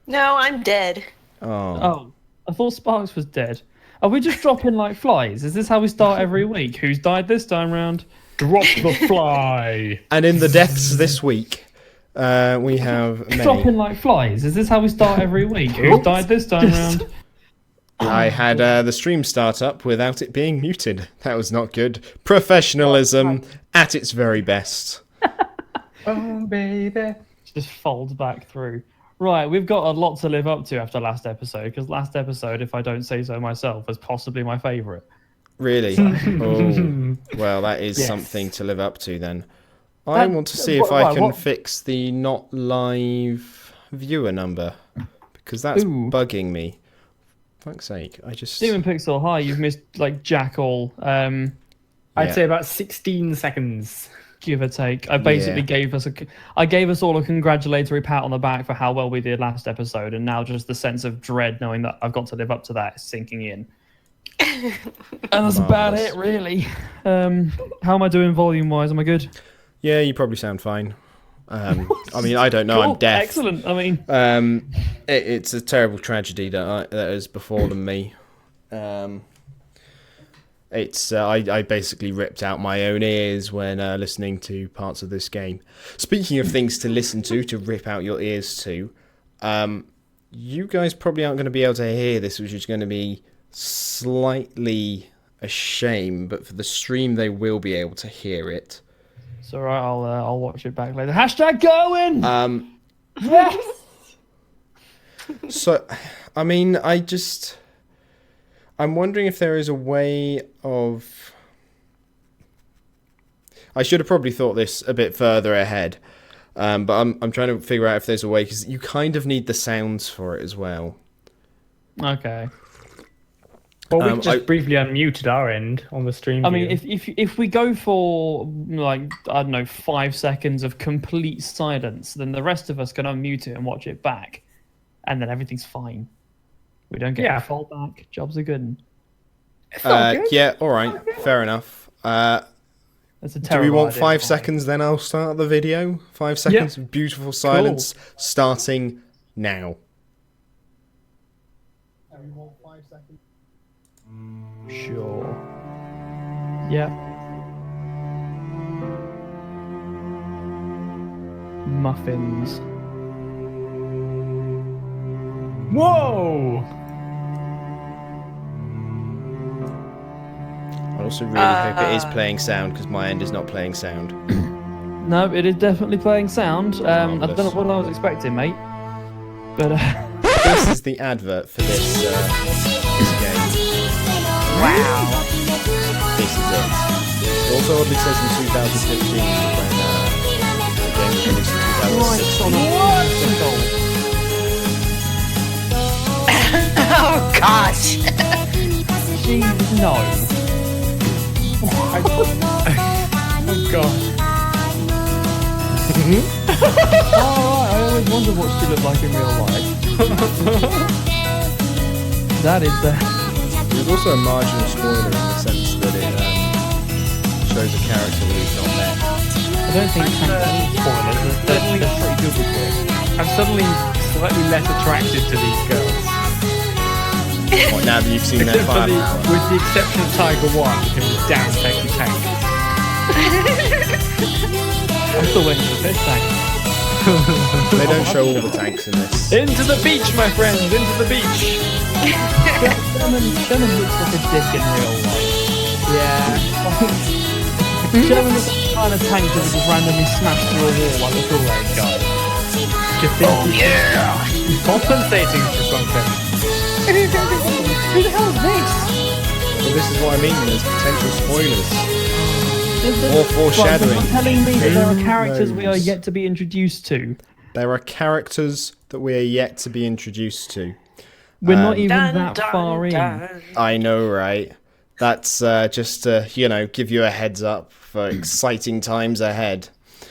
No, I'm dead. Oh. Oh, I thought Sparks was dead. Are we just dropping like flies? Is this how we start every week? Who's died this time round? Drop the fly. And in the deaths this week, we have Dropping many. like flies. Is this how we start every week? Who's died this time round? I had the stream start up without it being muted. That was not good. Professionalism at its very best. Oh, baby. Just folds back through. Right, we've got a lot to live up to after last episode, because last episode, if I don't say so myself, was possibly my favourite. Really? Oh, well, that is Yes. something to live up to then. I want to see if Why, I can what? fix the not live viewer number, because that's Ooh. bugging me. Fuck's sake, I just... Demon Pixel, hi, you've missed like Jack all. I'd Yeah. say about 16 seconds. Give or take. I basically gave us all a congratulatory pat on the back for how well we did last episode, and now just the sense of dread knowing that I've got to live up to that is sinking in. And that's about Marvellous. it, really. How am I doing volume-wise? Am I good? Yeah, you probably sound fine. I mean, I don't know, I'm Cool. deaf. Excellent. I mean, It's a terrible tragedy that has befallen me. I basically ripped out my own ears when listening to parts of this game. Speaking of things to listen to rip out your ears to, you guys probably aren't going to be able to hear this, which is going to be slightly a shame, but for the stream they will be able to hear it. it's all right. I'll watch it back later. Hashtag going. Yes. So, I mean, I'm wondering if there is a way of... I should have probably thought this a bit further ahead, but I'm trying to figure out if there's a way, because you kind of need the sounds for it as well. Okay. Well, we just briefly unmuted our end on the stream. I mean, view. if we go for like, I don't know, 5 seconds of complete silence, then the rest of us can unmute it and watch it back, and then everything's fine. We don't get a fallback. Jobs are good. Yeah, all right, fair enough. That's a Do terrible we want idea. 5 seconds? Then I'll start the video. 5 seconds of beautiful silence starting now. Do we want 5 seconds? Sure. Yep. Muffins. Whoa! I also really hope it is playing sound, because my end is not playing sound. No, it is definitely playing sound. I don't know Marvellous. what I was expecting, mate. But This is the advert for this game. Wow. This is it. It also oddly says in 2015 when the game was released in 2016. Oh gosh. Jeez, no. Oh god. Alright, I always wondered what she looked like in real life. That is There's also a marginal spoiler in the sense that it shows a character that we've not met. I don't think spoilers. They're pretty good with it. I'm suddenly slightly less attracted to these girls. What, now that you've seen their Except for firepower? with the exception of Tiger 1, who was damn tanky tank. I'm still waiting for this tank. They don't show all the tanks in this. Into the beach, my friends! Into the beach! Sherman looks like a dick in real life. Yeah. Sherman looks like the kind of tank that would just randomly smash through a wall like a Kool-Aid guy. Just think he's compensating for something. Who the hell is this? Well, this is what I mean, there's potential spoilers. Or You're foreshadowing. telling me that there are Who characters we are knows? yet to be introduced to. There are characters that we are yet to be introduced to. We're not even Dun, that dun, far in. dun. I know, right? That's just to, give you a heads up for exciting times ahead.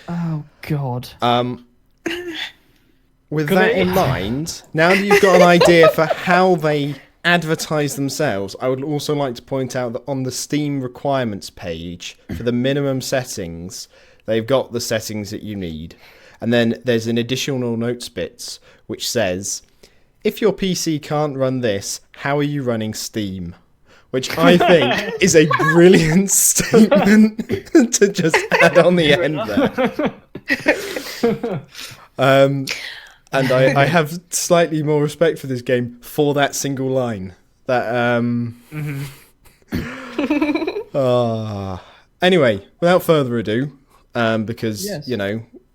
Oh God. With that in mind, now that you've got an idea for how they advertise themselves, I would also like to point out that on the Steam requirements page, for the minimum settings, they've got the settings that you need. And then there's an additional notes bits which says, if your PC can't run this, how are you running Steam? Which I think is a brilliant statement to just add on the end there. And I have slightly more respect for this game for that single line. That Anyway, without further ado, because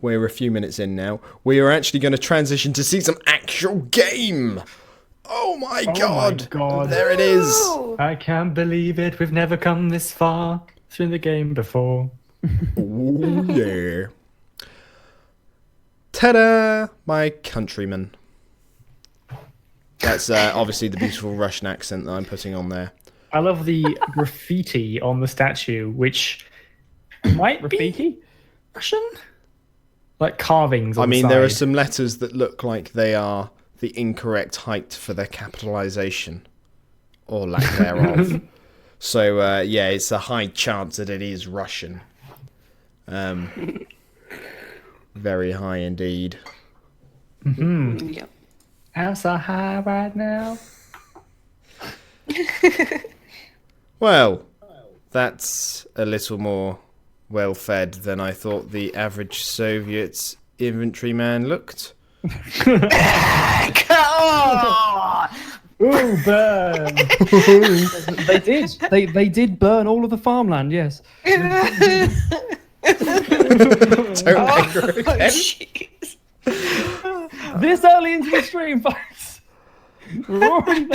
we're a few minutes in now, we are actually going to transition to see some actual game. Oh my god! There it is. I can't believe it. We've never come this far through the game before. Oh yeah! Ta-da! My countrymen. That's obviously the beautiful Russian accent that I'm putting on there. I love the graffiti on the statue, which might be Russian? Like carvings on the side. There are some letters that look like they are the incorrect height for their capitalization, or lack thereof. So, it's a high chance that it is Russian. Very high indeed. Mm-hmm. Yep. I'm so high right now. Well, that's a little more well-fed than I thought the average Soviet infantryman looked. Ooh, burn! They did. They did burn all of the farmland. Yes. Don't anger again. Jeez. This early into the stream, folks. We're already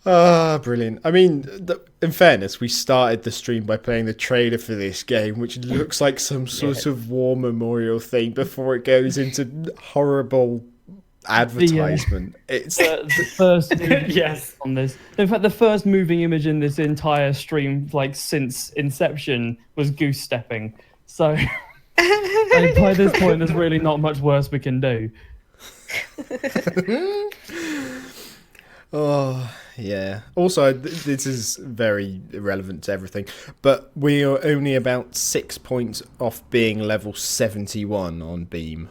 there. Brilliant. I mean, in fairness, we started the stream by playing the trailer for this game, which looks like some sort of war memorial thing before it goes into horrible advertisement. It's the first Yes. on this. In fact, the first moving image in this entire stream, like since inception, was goose stepping. So by this point, there's really not much worse we can do. Oh, yeah. Also, this is very irrelevant to everything, but we are only about 6 points off being level 71 on Beam,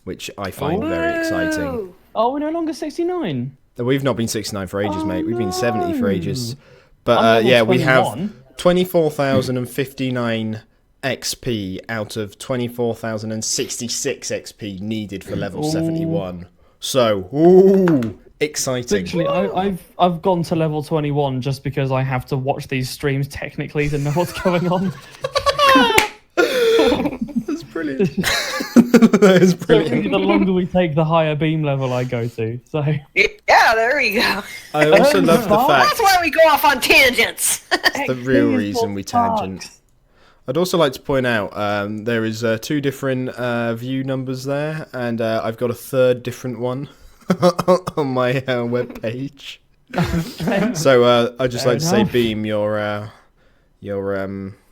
which I find very exciting. Oh, we're no longer 69. We've not been 69 for ages, mate. We've been 70 for no. ages. I'm But level we have 21. 24,059 XP out of 24,066 XP needed for level 71. So, exciting. Literally, I've gone to level 21 just because I have to watch these streams technically to know what's going on. That's brilliant. That is brilliant. The longer we take, the higher beam level I go to. So Yeah, there you go. I also love the fact That's why we go off on tangents. the real reason we tangent. I'd also like to point out there is 2 different view numbers there, and I've got a third different one on my webpage. So I'd just like to say, Beam, your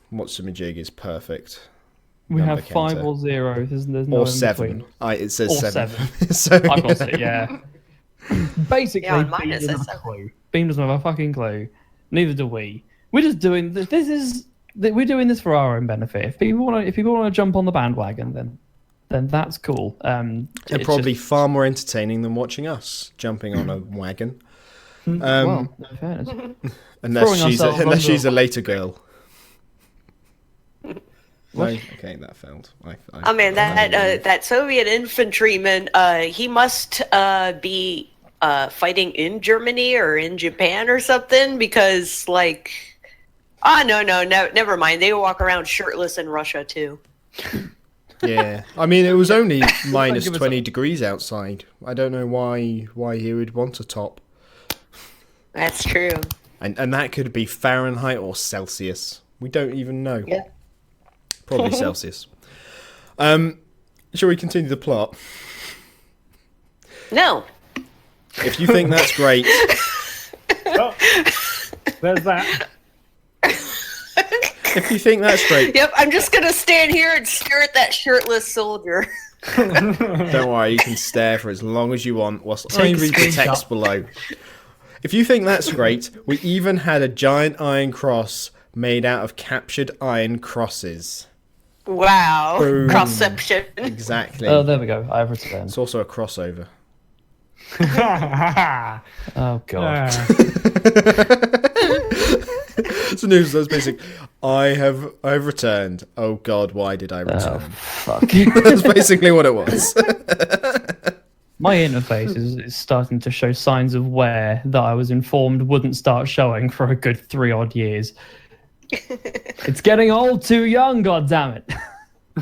what's-a-majig is perfect. we Number have 5 counter. or 0. There's no Or in 7. between. It says Or 7. 7. So, I've got it. Yeah. Basically, Yeah, on mine Beam it doesn't says have a 7. clue. Beam doesn't have a fucking clue. Neither do we. We're just doing we're doing this for our own benefit. If people want to jump on the bandwagon, then that's cool. they're It's probably just- far more entertaining than watching us jumping on a wagon. well, in fairness. Unless throwing ourselves under- she's a later girl. What? No? Okay, that failed. I mean, that Soviet infantryman, he must be fighting in Germany or in Japan or something, because, like... no, never mind. They walk around shirtless in Russia, too. Yeah, I mean, it was only minus Give us 20 degrees outside. I don't know why he would want a top. That's true. And that could be Fahrenheit or Celsius. We don't even know. Yeah. Probably Celsius. Shall we continue the plot? No. If you think that's great, Oh, there's that. if you think that's great, Yep, I'm just gonna stand here and stare at that shirtless soldier. don't worry, you can stare for as long as you want whilst I Take a read the screenshot. text below. If you think that's great, we even had a giant iron cross made out of captured iron crosses. Wow. Boom. Crossception. Exactly. Oh, there we go. I've returned. It's also a crossover. Oh god. So news was basic. I've returned. Oh god, why did I return? Fuck. That's basically what it was. My interface is starting to show signs of wear that I was informed wouldn't start showing for a good 3 odd years. It's getting old too young, god damn it.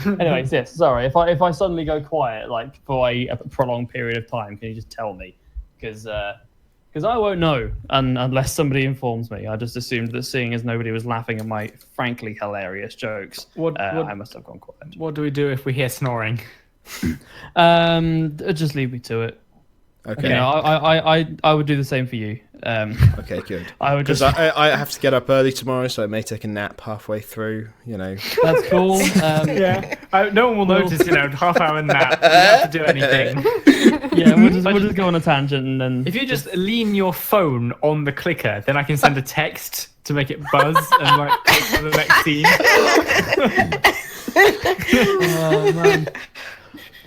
Anyways, yes, sorry. If I suddenly go quiet, like for a prolonged period of time, can you just tell me? Because I won't know unless somebody informs me. I just assumed that seeing as nobody was laughing at my frankly hilarious jokes, I must have gone quiet. What do we do if we hear snoring? Just leave me to it. Okay. You know, I would do the same for you. Okay, good. I would Because just. I have to get up early tomorrow, so I may take a nap halfway through. You know. That's cool. Yeah, no one will notice. Half-hour nap. You don't have to do anything. Yeah, we'll just go on a tangent and then. If you just lean your phone on the clicker, then I can send a text to make it buzz and like click to the next scene. Oh man.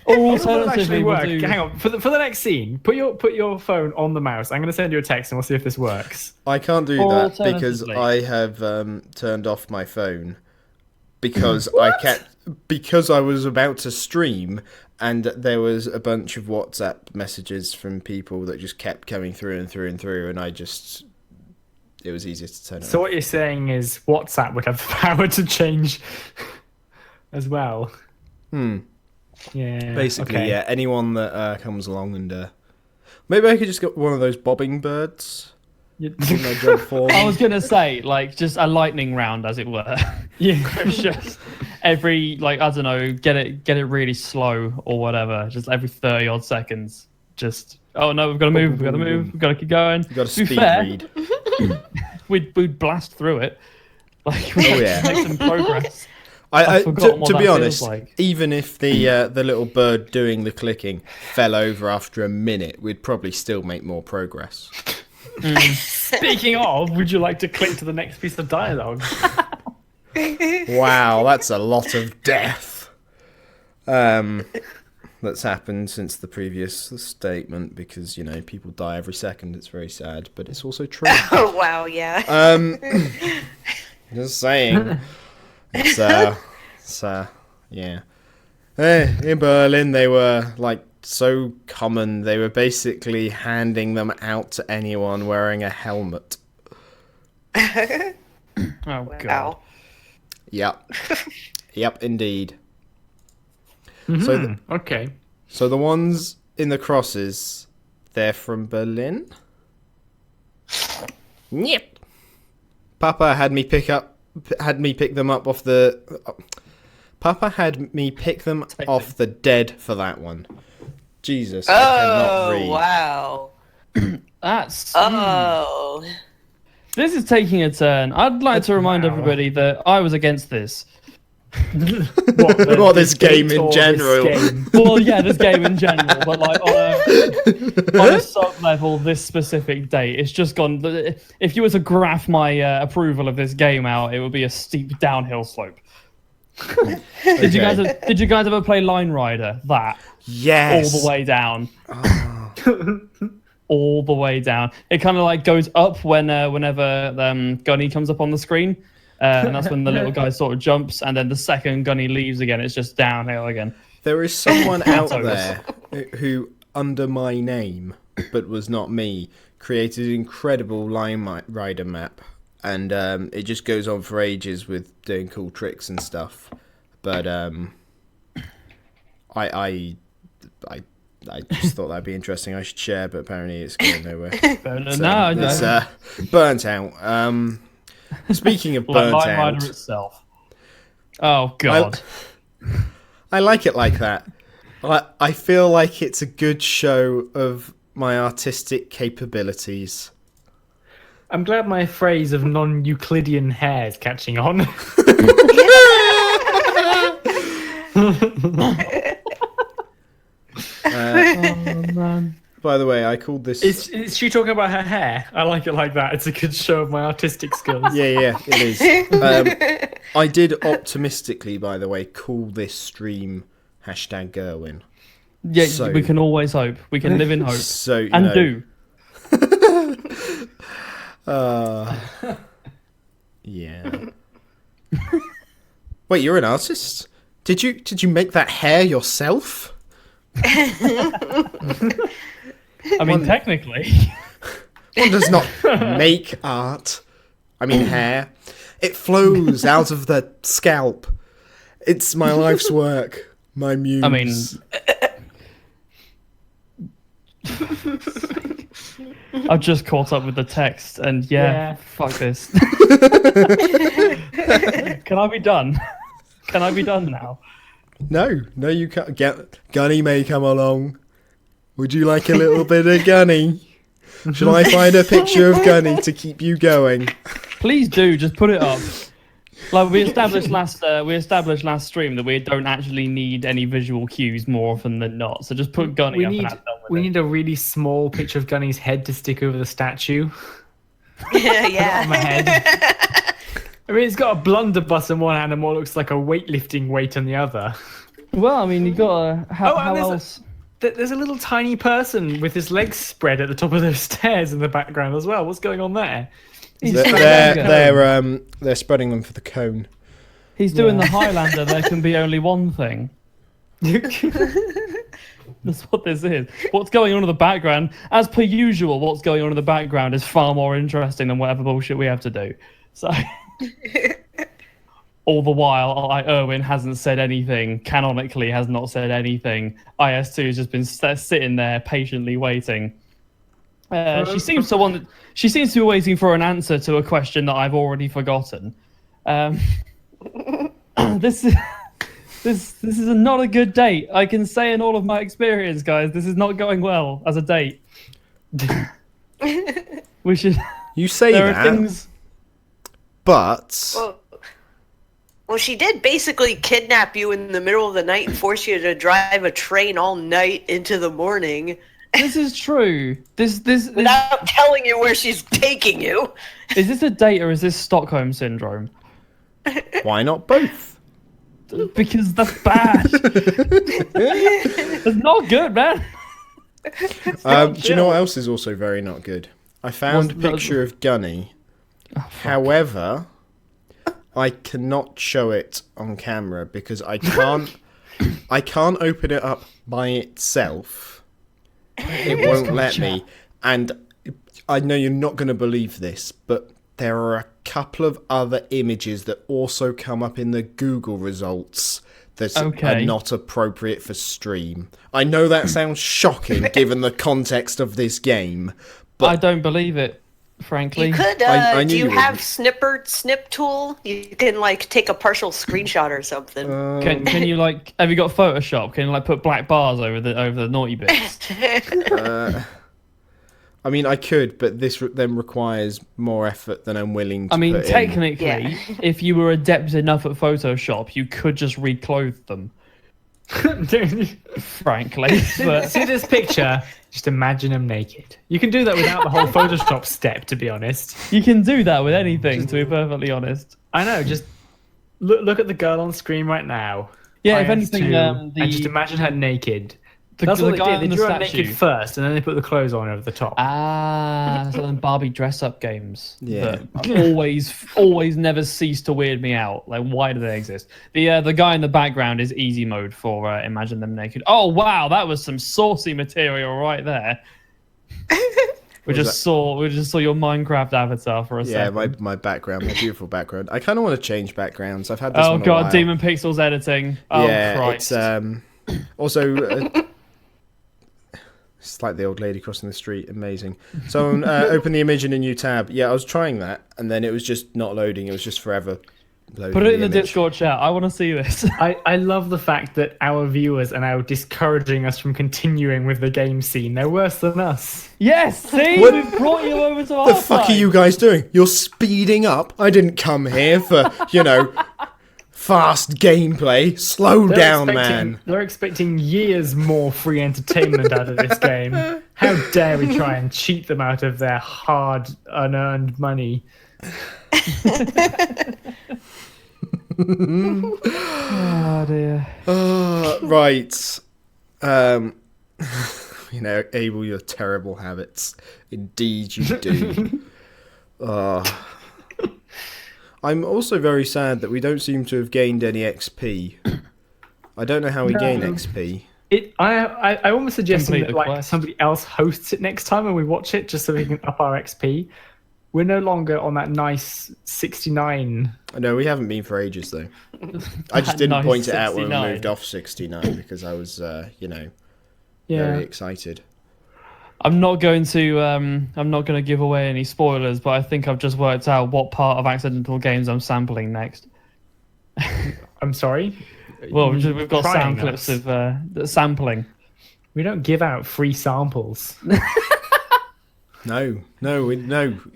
Or Will that alternatively, actually work? we'll do... Hang on. For the next scene, put your phone on the mouse. I'm going to send you a text and we'll see if this works. I can't do Or that because alternatively- I have turned off my phone because I was about to stream and there was a bunch of WhatsApp messages from people that just kept coming through and through and through, and it was easier to turn it So off. what you're saying is WhatsApp would have the power to change as well. Yeah. Basically, okay. yeah. Anyone that comes along and maybe I could just get one of those bobbing birds in their job form. I was gonna say, like, just a lightning round, as it were. Yeah. It's just every, like, I don't know, get it really slow or whatever. Just every 30 odd seconds. Just, oh no, we've got to move. We've got to keep going. You got to To be speed fair, read. we'd blast through it. Like, we yeah. make some progress. I I've forgotten what to that be feels honest, like. even if the little bird doing the clicking fell over after a minute, we'd probably still make more progress. Speaking of, would you like to click to the next piece of dialogue? Wow, that's a lot of death. That's happened since the previous statement because people die every second. It's very sad, but it's also true. Oh wow, yeah. Just saying. It's yeah. In Berlin, they were like so common. They were basically handing them out to anyone wearing a helmet. Oh god. Wow. Yep. Yep, indeed. Okay. So the ones in the crosses, they're from Berlin? Yep. Papa had me pick them up off the... Papa had me pick them off the dead for that one. Jesus, I cannot read. Oh wow. That's... Oh. This is taking a turn. I'd like to remind everybody that I was against this. What, this game in or general? this game? Well, yeah, this game in general, but like on a sub-level, this specific date, it's just gone. If you were to graph my approval of this game out, it would be a steep downhill slope. Did you guys ever play Line Rider? That Yes. all the way down. All the way down. It kind of like goes up whenever Gunny comes up on the screen. And that's when the little guy sort of jumps, and then the second Gunny leaves again, it's just downhill again. There is someone out there who, under my name, but was not me, created an incredible Line Rider map, and it just goes on for ages with doing cool tricks and stuff. But I just thought that'd be interesting. I should share, but apparently it's going nowhere. It's burnt out. Speaking of burnt Line out, Rider itself. Oh god. I like it like that. I feel like it's a good show of my artistic capabilities. I'm glad my phrase of non-Euclidean hair is catching on. Oh man. By the way, I called this... Is she talking about her hair? I like it like that. It's a good show of my artistic skills. Yeah, it is. I did optimistically, by the way, call this stream #Gerwin. Yeah, So- we can always hope. We can live in hope. So, you And know, do. Yeah. Wait, you're an artist? Did you make that hair yourself? I mean, technically. One does not make art. I mean hair. It flows out of the scalp. It's my life's work. My muse. I mean, I've just caught up with the text, and yeah. Fuck this. Can I be done? Can I be done now? No, you can't. Gunny may come along. Would you like a little bit of Gunny? Shall I find a picture of Gunny to keep you going? Please do, just put it up. Like we established last stream that we don't actually need any visual cues more often than not. So just put Gunny up and have done with We it. need a really small picture of Gunny's head to stick over the statue. Yeah. On my head. I mean, it's got a blunderbuss in one hand and what looks like a weightlifting weight on the other. Well, I mean, you got to. How and else? There's a little tiny person with his legs spread at the top of those stairs in the background as well. What's going on there? They're spreading them for the cone. He's doing the Highlander. There can be only one thing. That's what this is. What's going on in the background, as per usual, what's going on in the background is far more interesting than whatever bullshit we have to do. So, all the while, Erwin hasn't said anything. Canonically, has not said anything. IS2 has just been sitting there patiently waiting. She seems to be waiting for an answer to a question that I've already forgotten. This is not a good date. I can say in all of my experience, guys, this is not going well as a date. We should. You say There that, are things. but Well, she did basically kidnap you in the middle of the night and force you to drive a train all night into the morning This is true. This without telling you where she's taking you. is this a date or is this Stockholm syndrome? why not both? Because that's bad. It's not good, man. Do you know what else is also very not good? I found a picture of Gunny. However, I cannot show it on camera because I can't open it up by itself. It won't let me. And I know you're not going to believe this, but there are a couple of other images that also come up in the Google results that are not appropriate for stream. I know that sounds shocking given the context of this game, but I don't believe it, frankly. You could. I knew do you you have wouldn't. snip tool? You can like take a partial screenshot or something. Can you like? Have you got Photoshop? Can you like put black bars over the naughty bits? I mean, I could, but this then requires more effort than I'm willing to I mean, put in. technically, if you were adept enough at Photoshop, you could just reclothe them. Frankly, but See this picture? Just imagine them naked. You can do that without the whole Photoshop step, to be honest. you can do that with anything. To be perfectly honest. I know, just look at the girl on screen right now. Yeah, if IS2, anything, and just imagine her naked. the That's what they guy did. They on the drew her statue. naked first, and then they put the clothes on over the top. So then Barbie dress-up games. Yeah. that always never cease to weird me out. Like, why do they exist? The guy in the background is easy mode for Imagine Them Naked. Oh wow, that was some saucy material right there. We just saw your Minecraft avatar for a second. Yeah, my background, my beautiful background. I kind of want to change backgrounds. I've had this Oh one a god, while. Demon Pixels editing. Oh Yeah, Christ. it's also. It's like the old lady crossing the street. Amazing. Someone open the image in a new tab. Yeah, I was trying that, and then it was just not loading. It was just forever loading. Put it in the image. Discord chat. I want to see this. I love the fact that our viewers are now discouraging us from continuing with the game scene. They're worse than us. Yes, see, What- we've brought you over to our The fuck are you guys doing? You're speeding up. I didn't come here for fast gameplay. Slow down, man. They're expecting years more free entertainment out of this game. How dare we try and cheat them out of their hard, unearned money? Oh dear. Right. You know, Abel, your terrible habits. Indeed, you do. I'm also very sad that we don't seem to have gained any XP. I don't know how we gain XP. I almost suggesting Complete that the like quest. somebody else hosts it next time and we watch it just so we can up our XP. We're no longer on that nice 69. No, we haven't been for ages though. I just didn't Nice point it out when we 69. moved off 69 because I was, Yeah. very excited. I'm not going to give away any spoilers, but I think I've just worked out what part of Accidental Games I'm sampling next. I'm sorry. Well, we've got Trying sound clips us. of sampling. We don't give out free samples. No.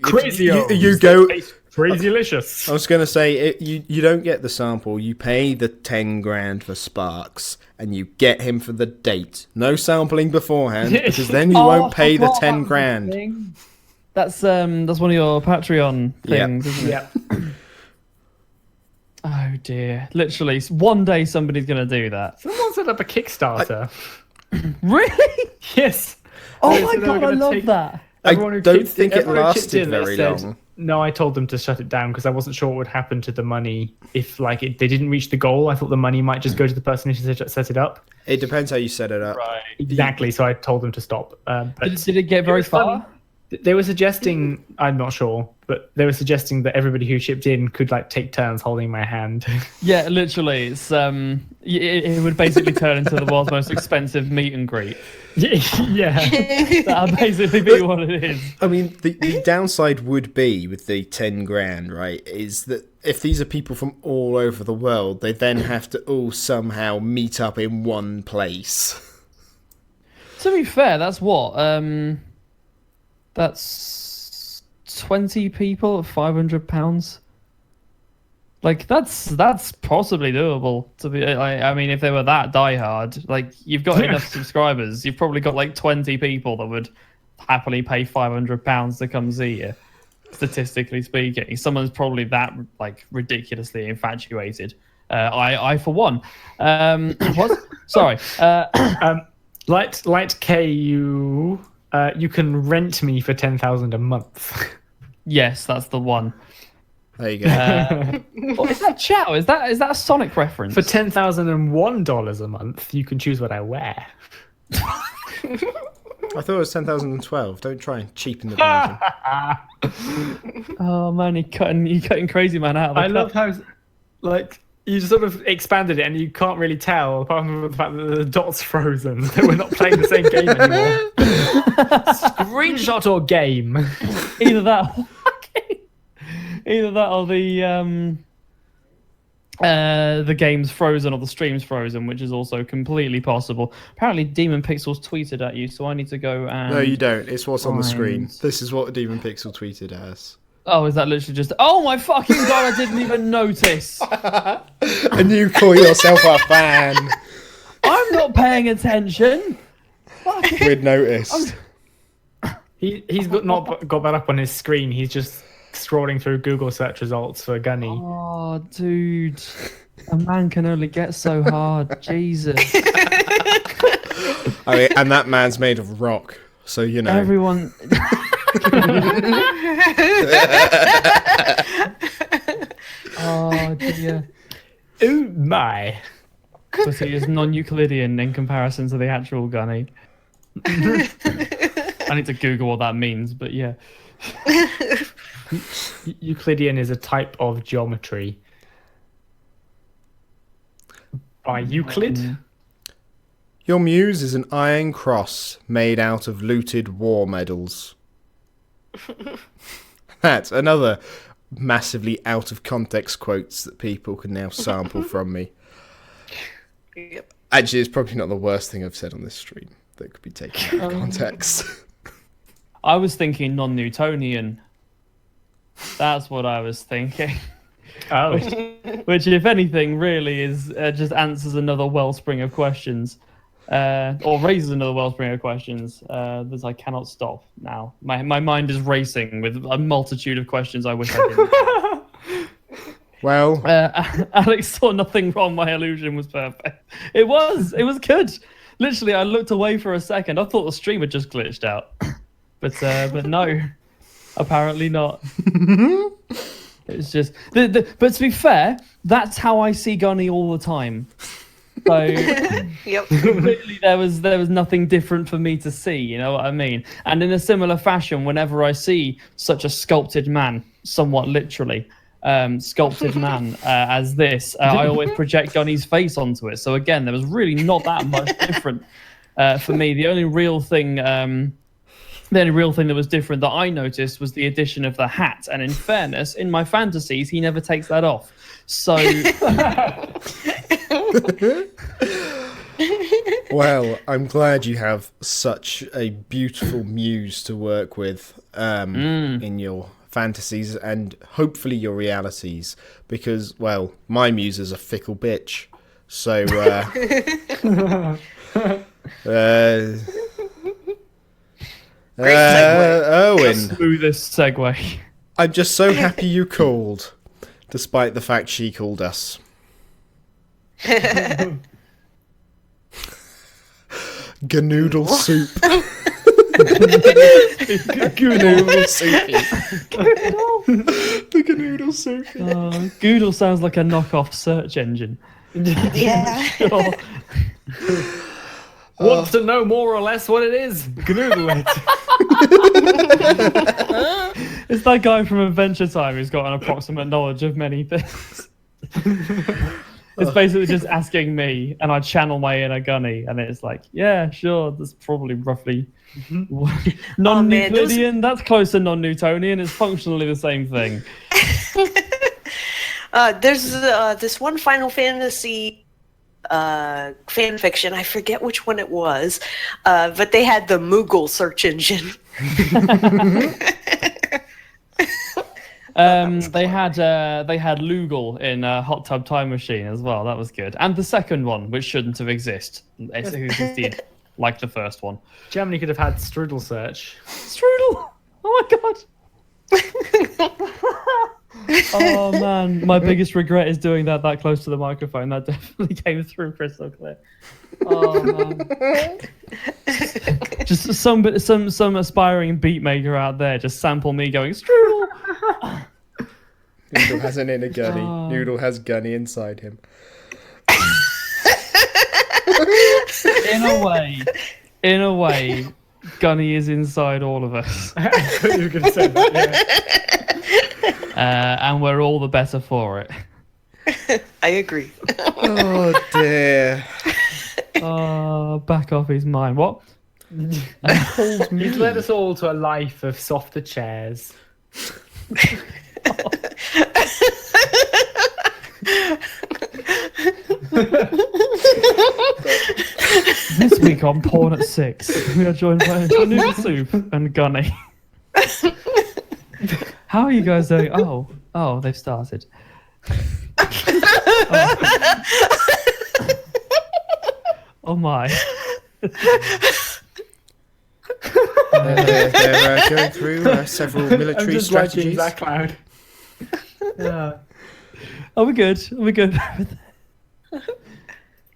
Crazy. You go. Crazy-licious. I was going to say, you don't get the sample. You pay the 10 grand for Sparks, and you get him for the date. No sampling beforehand, because then you won't pay the 10 grand. That's one of your Patreon Yeah. things, isn't it? Yeah. Oh dear! Literally, one day somebody's going to do that. Someone set up a Kickstarter. Really? Yes. Oh They my said they were god! I gonna love take- that. Everyone who don't chipped think it everyone who chipped lasted in, they very said- long. No, I told them to shut it down because I wasn't sure what would happen to the money if, like, they didn't reach the goal. I thought the money might just go to the person who set it up. It depends how you set it up. Right. Exactly. So I told them to stop. But Did it get very was funny. far? They were suggesting, I'm not sure, but they were suggesting that everybody who chipped in could like take turns holding my hand. Yeah, literally. It's it would basically turn into the world's most expensive meet and greet. Yeah. That'd basically be what it is. I mean, the downside would be with the 10 grand, right, is that if these are people from all over the world, they then have to all somehow meet up in one place. To be fair, that's what that's 20 people at £500. Like that's possibly doable. To be, I mean, if they were that diehard, like you've got enough subscribers, you've probably got like 20 people that would happily pay £500 to come see you. Statistically speaking, someone's probably that like ridiculously infatuated. I for one. What? Sorry. Light K, you can rent me for 10,000 a month. Yes, that's the one. There you go. Oh, is that Chow? Is that a Sonic reference? For $10,001 a month, you can choose what I wear. I thought it was 10,012. Don't try and cheapen the bargain. Oh man, you're cutting crazy man out of the I cup. love how, like, you sort of expanded it and you can't really tell, apart from the fact that the dot's frozen, that we're not playing the same game anymore. Screenshot or game? Either that or the game's frozen or the stream's frozen, which is also completely possible. Apparently Demon Pixels tweeted at you, so I need to go and... No, you don't. It's what's on the screen. Find- This is what Demon Pixel tweeted at us. Oh, is that literally just... Oh my fucking god, I didn't even notice! And you call yourself a fan. I'm not paying attention! We'd notice. He's not got that up on his screen, he's just scrolling through Google search results for Gunny. Oh, dude. A man can only get so hard. Jesus. I mean, and that man's made of rock, so you know. Everyone... Oh, dear. Oh my. But he is non-Euclidean in comparison to the actual Gunny. I need to Google what that means, but yeah. Euclidean is a type of geometry. By Euclid? Your muse is an iron cross made out of looted war medals. That's another massively out of context quotes that people can now sample from me. Yep. Actually, it's probably not the worst thing I've said on this stream that could be taken out of context. I was thinking non-Newtonian. That's what I was thinking. Oh. Which, if anything, really is just answers another wellspring of questions. Or raises another wellspring of questions that I cannot stop now. My mind is racing with a multitude of questions I wish I didn't have. Well, Alex saw nothing wrong. My illusion was perfect. It was good. literally, I looked away for a second. I thought the stream had just glitched out, but no, apparently not. It's just, but to be fair, that's how I see Gunny all the time. So Yep. clearly there was nothing different for me to see. You know what I mean? And in a similar fashion, whenever I see such a sculpted man, somewhat literally. Sculpted man as this, I always project Gunny's face onto it. So again, there was really not that much different for me. The only real thing that was different that I noticed was the addition of the hat. And in fairness, in my fantasies, he never takes that off. So, Well, I'm glad you have such a beautiful muse to work with in your fantasies and hopefully your realities, because, well, my muse is a fickle bitch. So, Owen, smoothest segue. I'm just so happy you called, despite the fact she called us. Ganoodle soup. Ganoodle soupy. The Ganoodle soupy. Goodle sounds like a knockoff search engine. Yeah. Sure. Want to know more or less what it is? Gnoodle it. It's that guy from Adventure Time who's got an approximate knowledge of many things. It's basically just asking me, and I channel my inner Gunny, and it's like, yeah, sure, that's probably roughly non-Euclidean. That's close to non-Newtonian. It's functionally the same thing. There's this one Final Fantasy fan fiction. I forget which one it was, but they had the Moogle search engine. They had Lugal in Hot Tub Time Machine as well. That was good. And the second one, which shouldn't have existed like the first one. Germany could have had Strudel search. Strudel! Oh my god! Oh man, my biggest regret is doing that close to the microphone. That definitely came through crystal clear. Oh man. Just some aspiring beat maker out there just sample me going Strudel. Noodle has an inner Gunny. Noodle has Gunny inside him. In a way, Gunny is inside all of us. I thought you were going to say that, yeah. And we're all the better for it. I agree. Oh dear. Oh, back off his mind. What? He's led us all to a life of softer chairs. This week on Porn at 6, we are joined by Noodle Soup and Gunny. How are you guys doing? Oh, they've started. Oh my. They're going through several military strategies. ZaCloud. Yeah. Are we good?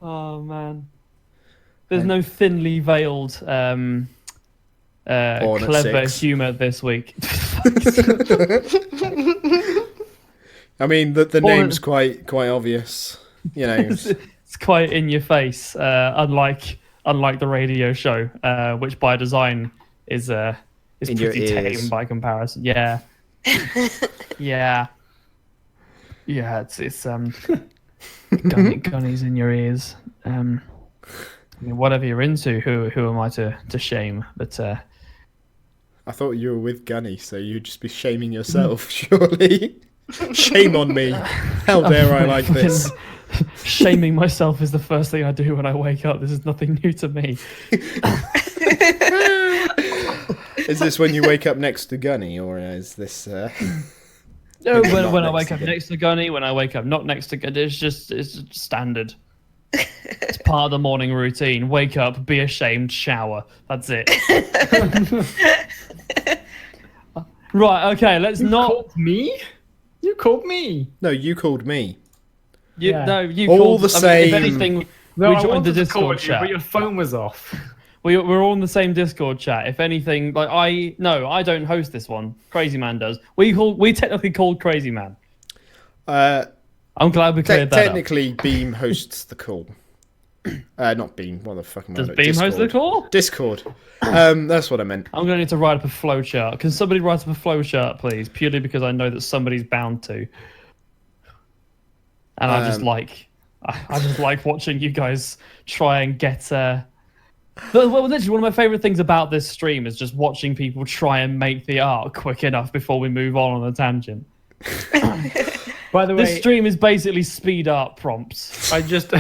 Oh man. There's no thinly veiled clever humour this week. I mean, the name's quite obvious. You know, it's quite in your face. Unlike the radio show, which by design is pretty tame by comparison. Yeah. Yeah. It's Gunny's in your ears. I mean, whatever you're into, who am I to shame? But I thought you were with Gunny, so you'd just be shaming yourself, surely. Shame on me. How dare I like this? Shaming myself is the first thing I do when I wake up. This is nothing new to me. Is this when you wake up next to Gunny, or is this... No, when I wake up next to Gunny, when I wake up not next to Gunny, it's just standard. It's part of the morning routine. Wake up, be ashamed, shower. That's it. Right, okay, let's not... Called me? You called me. No, you called me. No, you all called... the same. If anything, No, We I joined wanted the to call Discord you, chat. but your phone was off. We're all in the same Discord chat. If anything, like I don't host this one. Crazy Man does. We technically called Crazy Man. I'm glad we cleared that up. Technically, Beam hosts the call. Not Beam. What the fuck am I? Does Beam host the call? Discord. That's what I meant. I'm going to need to write up a flowchart. Can somebody write up a flowchart, please? Purely because I know that somebody's bound to. And I just like watching you guys try and get. Well, literally, one of my favorite things about this stream is just watching people try and make the art quick enough before we move on a tangent. By the way, This stream is basically speed art prompts. I just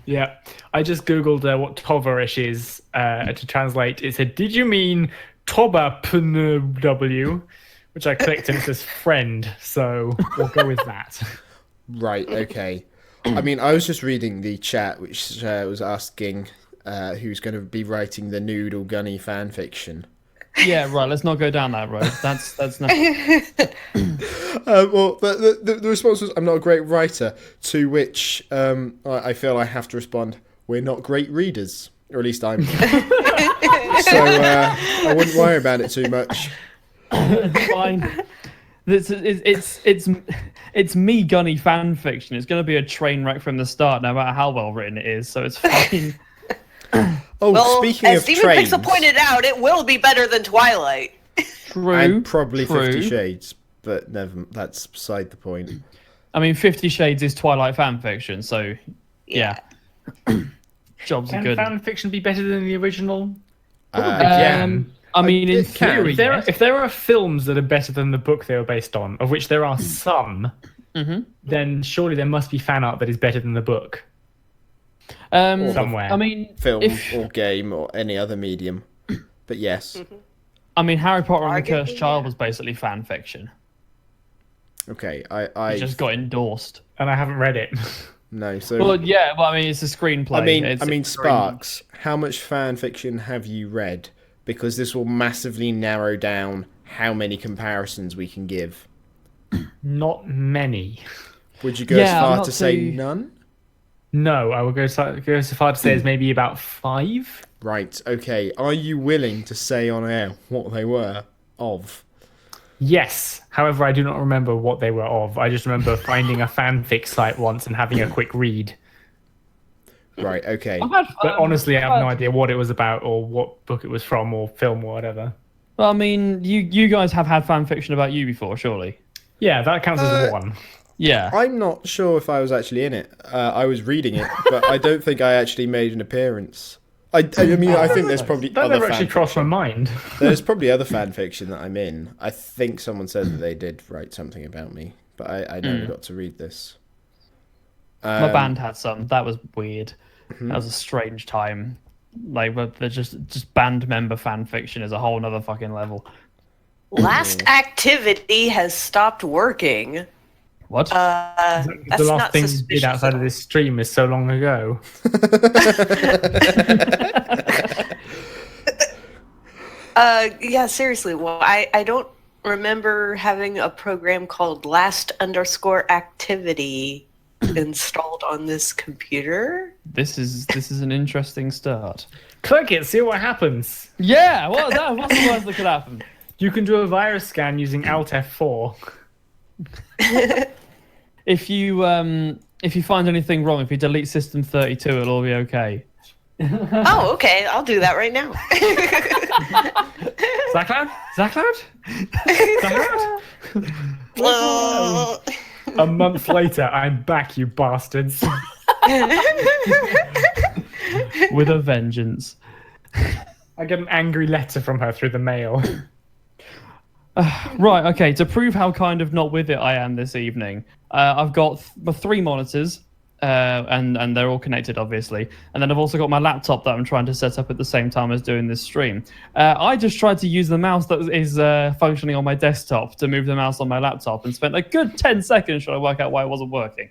yeah, I just googled what tovarish is to translate. It said, "Did you mean toba pnw?" Which I clicked and it says friend, so we'll go with that. Right. Okay. I mean, I was just reading the chat, which was asking who's going to be writing the noogunny fan fiction. Yeah, right. Let's not go down that road. That's not. Well, the response was, "I'm not a great writer," to which I feel I have to respond, "We're not great readers, or at least I'm not." So I wouldn't worry about it too much. It's fine. It's me gunny fan fiction. It's going to be a train wreck from the start, no matter how well written it is. So it's fine. Oh, Well, speaking as of Steven trains, Pixel pointed out, it will be better than Twilight. True. and probably true. 50 Shades, but never. That's beside the point. I mean, 50 Shades is Twilight fan fiction, so yeah. Jobs are Can good. fan fiction be better than the original? Again, I mean, in it can. theory, yes. If there are films that are better than the book they were based on, of which there are some, then surely there must be fan art that is better than the book. Somewhere. I mean, film or game or any other medium. But yes. I mean, Harry Potter and the Arguably, Cursed Child yeah. was basically fan fiction. Okay. It I just got endorsed. And I haven't read it. no. So Well, yeah. Well, I mean, it's a screenplay. I mean, It's very Sparks. How much fan fiction have you read? Because this will massively narrow down how many comparisons we can give. Not many. Would you go Yeah, as far not to say too- none? No, I will go so far to say as maybe about 5. Right. Okay. Are you willing to say on air what they were of? Yes. However, I do not remember what they were of. I just remember finding a fanfic site once and having a quick read. Right. Okay. But honestly, I have no idea what it was about or what book it was from or film or whatever. Well, I mean, you guys have had fan fiction about you before, surely. Yeah, that counts as one. Yeah. I'm not sure if I was actually in it. I was reading it, but I don't think I actually made an appearance. I mean, I think there's probably That other never actually fan crossed my fiction. mind. There's probably other fan fiction that I'm in. I think someone said that they did write something about me, but I never got to read this. My band had some. That was weird. That was a strange time. Like, but they're just band member fan fiction is a whole nother fucking level. Last activity has stopped working. What? That's The last not thing we suspicious. did outside of this stream is so long ago. Yeah, seriously. Well, I don't remember having a program called last_activity installed on this computer. This is an interesting start. Click it, see what happens. Yeah. Well, what's the worst that could happen? You can do a virus scan using Alt F4. If you find anything wrong, if you delete System 32, it'll all be okay. Oh, okay. I'll do that right now. ZaCloud? ZaCloud? ZaCloud? A month later, I'm back, you bastards. With a vengeance. I get an angry letter from her through the mail. Right, okay, to prove how kind of not with it I am this evening, I've got my 3 monitors, and they're all connected, obviously. And then I've also got my laptop that I'm trying to set up at the same time as doing this stream. I just tried to use the mouse that is functioning on my desktop to move the mouse on my laptop and spent a good 10 seconds trying to work out why it wasn't working.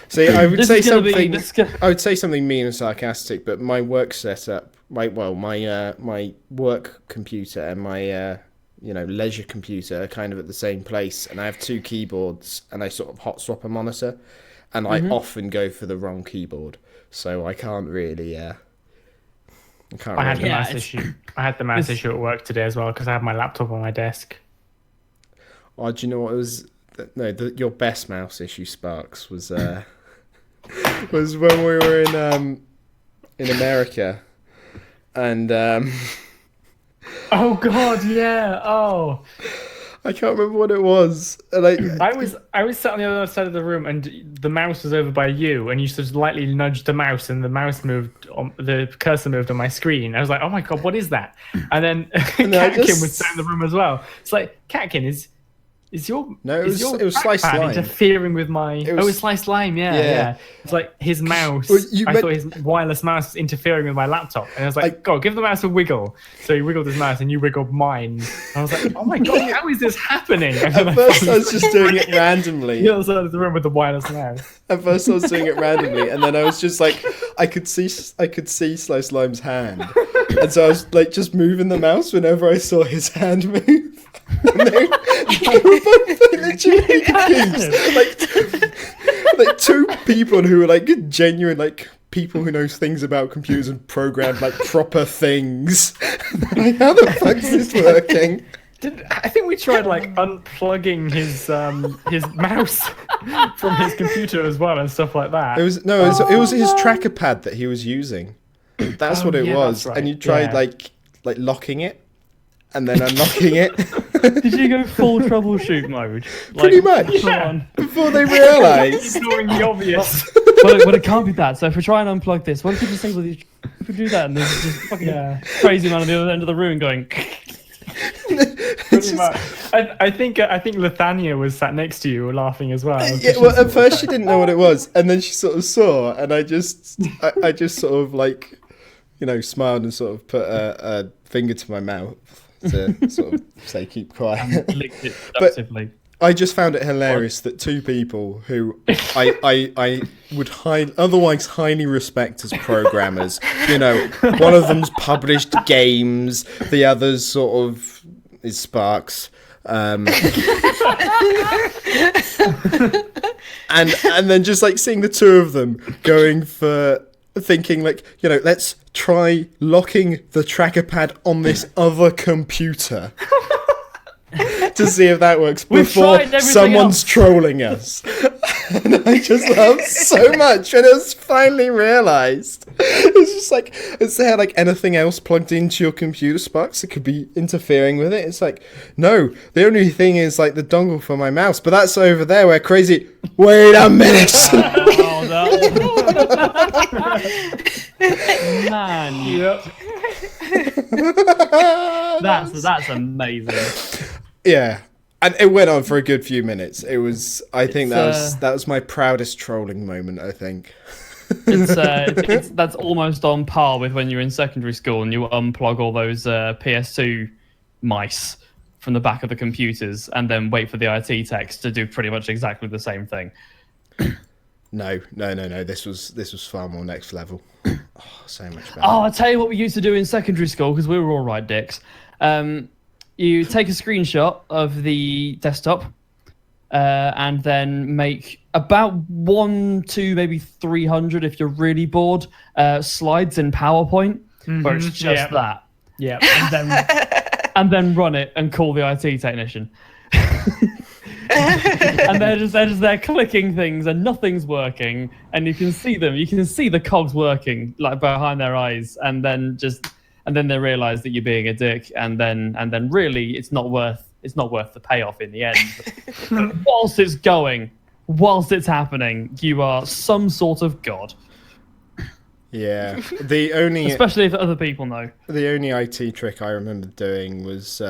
See, I would This say is gonna be- something. this is gonna- I would say something mean and sarcastic, but my work setup, my work computer and my leisure computer are kind of at the same place, and I have 2 keyboards, and I sort of hot swap a monitor, and I often go for the wrong keyboard, so I can't really. I had the really. mouse issue. I had the mouse issue at work today as well because I had my laptop on my desk. Oh, do you know what it was? No, your best mouse issue, Sparks, was was when we were in America, and Oh God, yeah. Oh, I can't remember what it was. And I was sat on the other side of the room, and the mouse was over by you, and you just lightly nudged the mouse, and the mouse moved. The cursor moved on my screen. I was like, "Oh my God, what is that?" And then Catkin was sat in the room as well. It's like, Catkin, is your Sliced Lime interfering with my? It was Sliced Lime, yeah. It's like his mouse. I thought his wireless mouse was interfering with my laptop, and I was like, "God, give the mouse a wiggle." So he wiggled his mouse, and you wiggled mine. And I was like, "Oh my God, how is this happening?" At first, I was just doing it randomly. The other side of the room with the wireless mouse. At first, I was doing it randomly, and then I was just like, I could see Sliced Lime's hand, and so I was like just moving the mouse whenever I saw his hand move. And they were both literally confused. Like two people who were like genuine like people who knows things about computers and program like proper things. Like, how the fuck's this working? I think we tried like unplugging his mouse from his computer as well and stuff like that. It was his tracker pad that he was using. That's what it was. Right. And you tried like locking it and then unlocking it. Did you go full troubleshoot mode? Pretty much. Before they realised. Ignoring the obvious. Well, it can't be that. So if we try and unplug this, what if we disable the? If we do that, and there's just fucking crazy man on the other end of the room going. Pretty much. I think Lithania was sat next to you, laughing as well. Yeah, well, at first she didn't know what it was, and then she sort of saw, and I just sort of like, smiled and sort of put a finger to my mouth to sort of say keep quiet. And licked it productively. I just found it hilarious that two people who I would otherwise highly respect as programmers, one of them's published games, the other's sort of is Sparks, and then just like seeing the two of them going for thinking like, let's try locking the tracker pad on this other computer. To see if that works before someone's trolling us. And I just laughed so much when it was finally realised. It's just like, is there like anything else plugged into your computer, Sparks, that could be interfering with it? It's like, no, the only thing is like the dongle for my mouse, but that's over there where crazy. Wait a minute! Man. Yep. That's amazing. Yeah, and it went on for a good few minutes. It was, I think that was my proudest trolling moment. I think that's almost on par with when you're in secondary school and you unplug all those PS2 mice from the back of the computers and then wait for the IT techs to do pretty much exactly the same thing. No. This was far more next level. Oh, so much better. Oh, I'll tell you what we used to do in secondary school because we were all right dicks. You take a screenshot of the desktop and then make about 1 to maybe 300 if you're really bored slides in PowerPoint where it's just that. Yeah. And then run it and call the IT technician. And they're just there clicking things and nothing's working and you can see them. You can see the cogs working like behind their eyes and then they realise that you're being a dick, and then really it's not worth the payoff in the end. But whilst it's happening, you are some sort of god. Yeah, especially if other people know. The only IT trick I remember doing was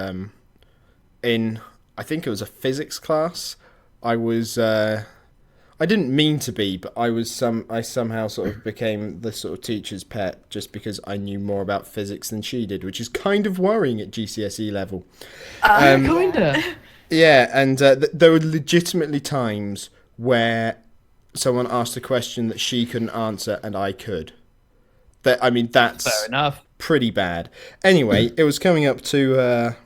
in, I think it was a physics class. I didn't mean to be, but I somehow sort of became the sort of teacher's pet just because I knew more about physics than she did, which is kind of worrying at GCSE level. Kinda. Yeah, and there were legitimately times where someone asked a question that she couldn't answer and I could. That's fair enough. Pretty bad. Anyway, it was coming up to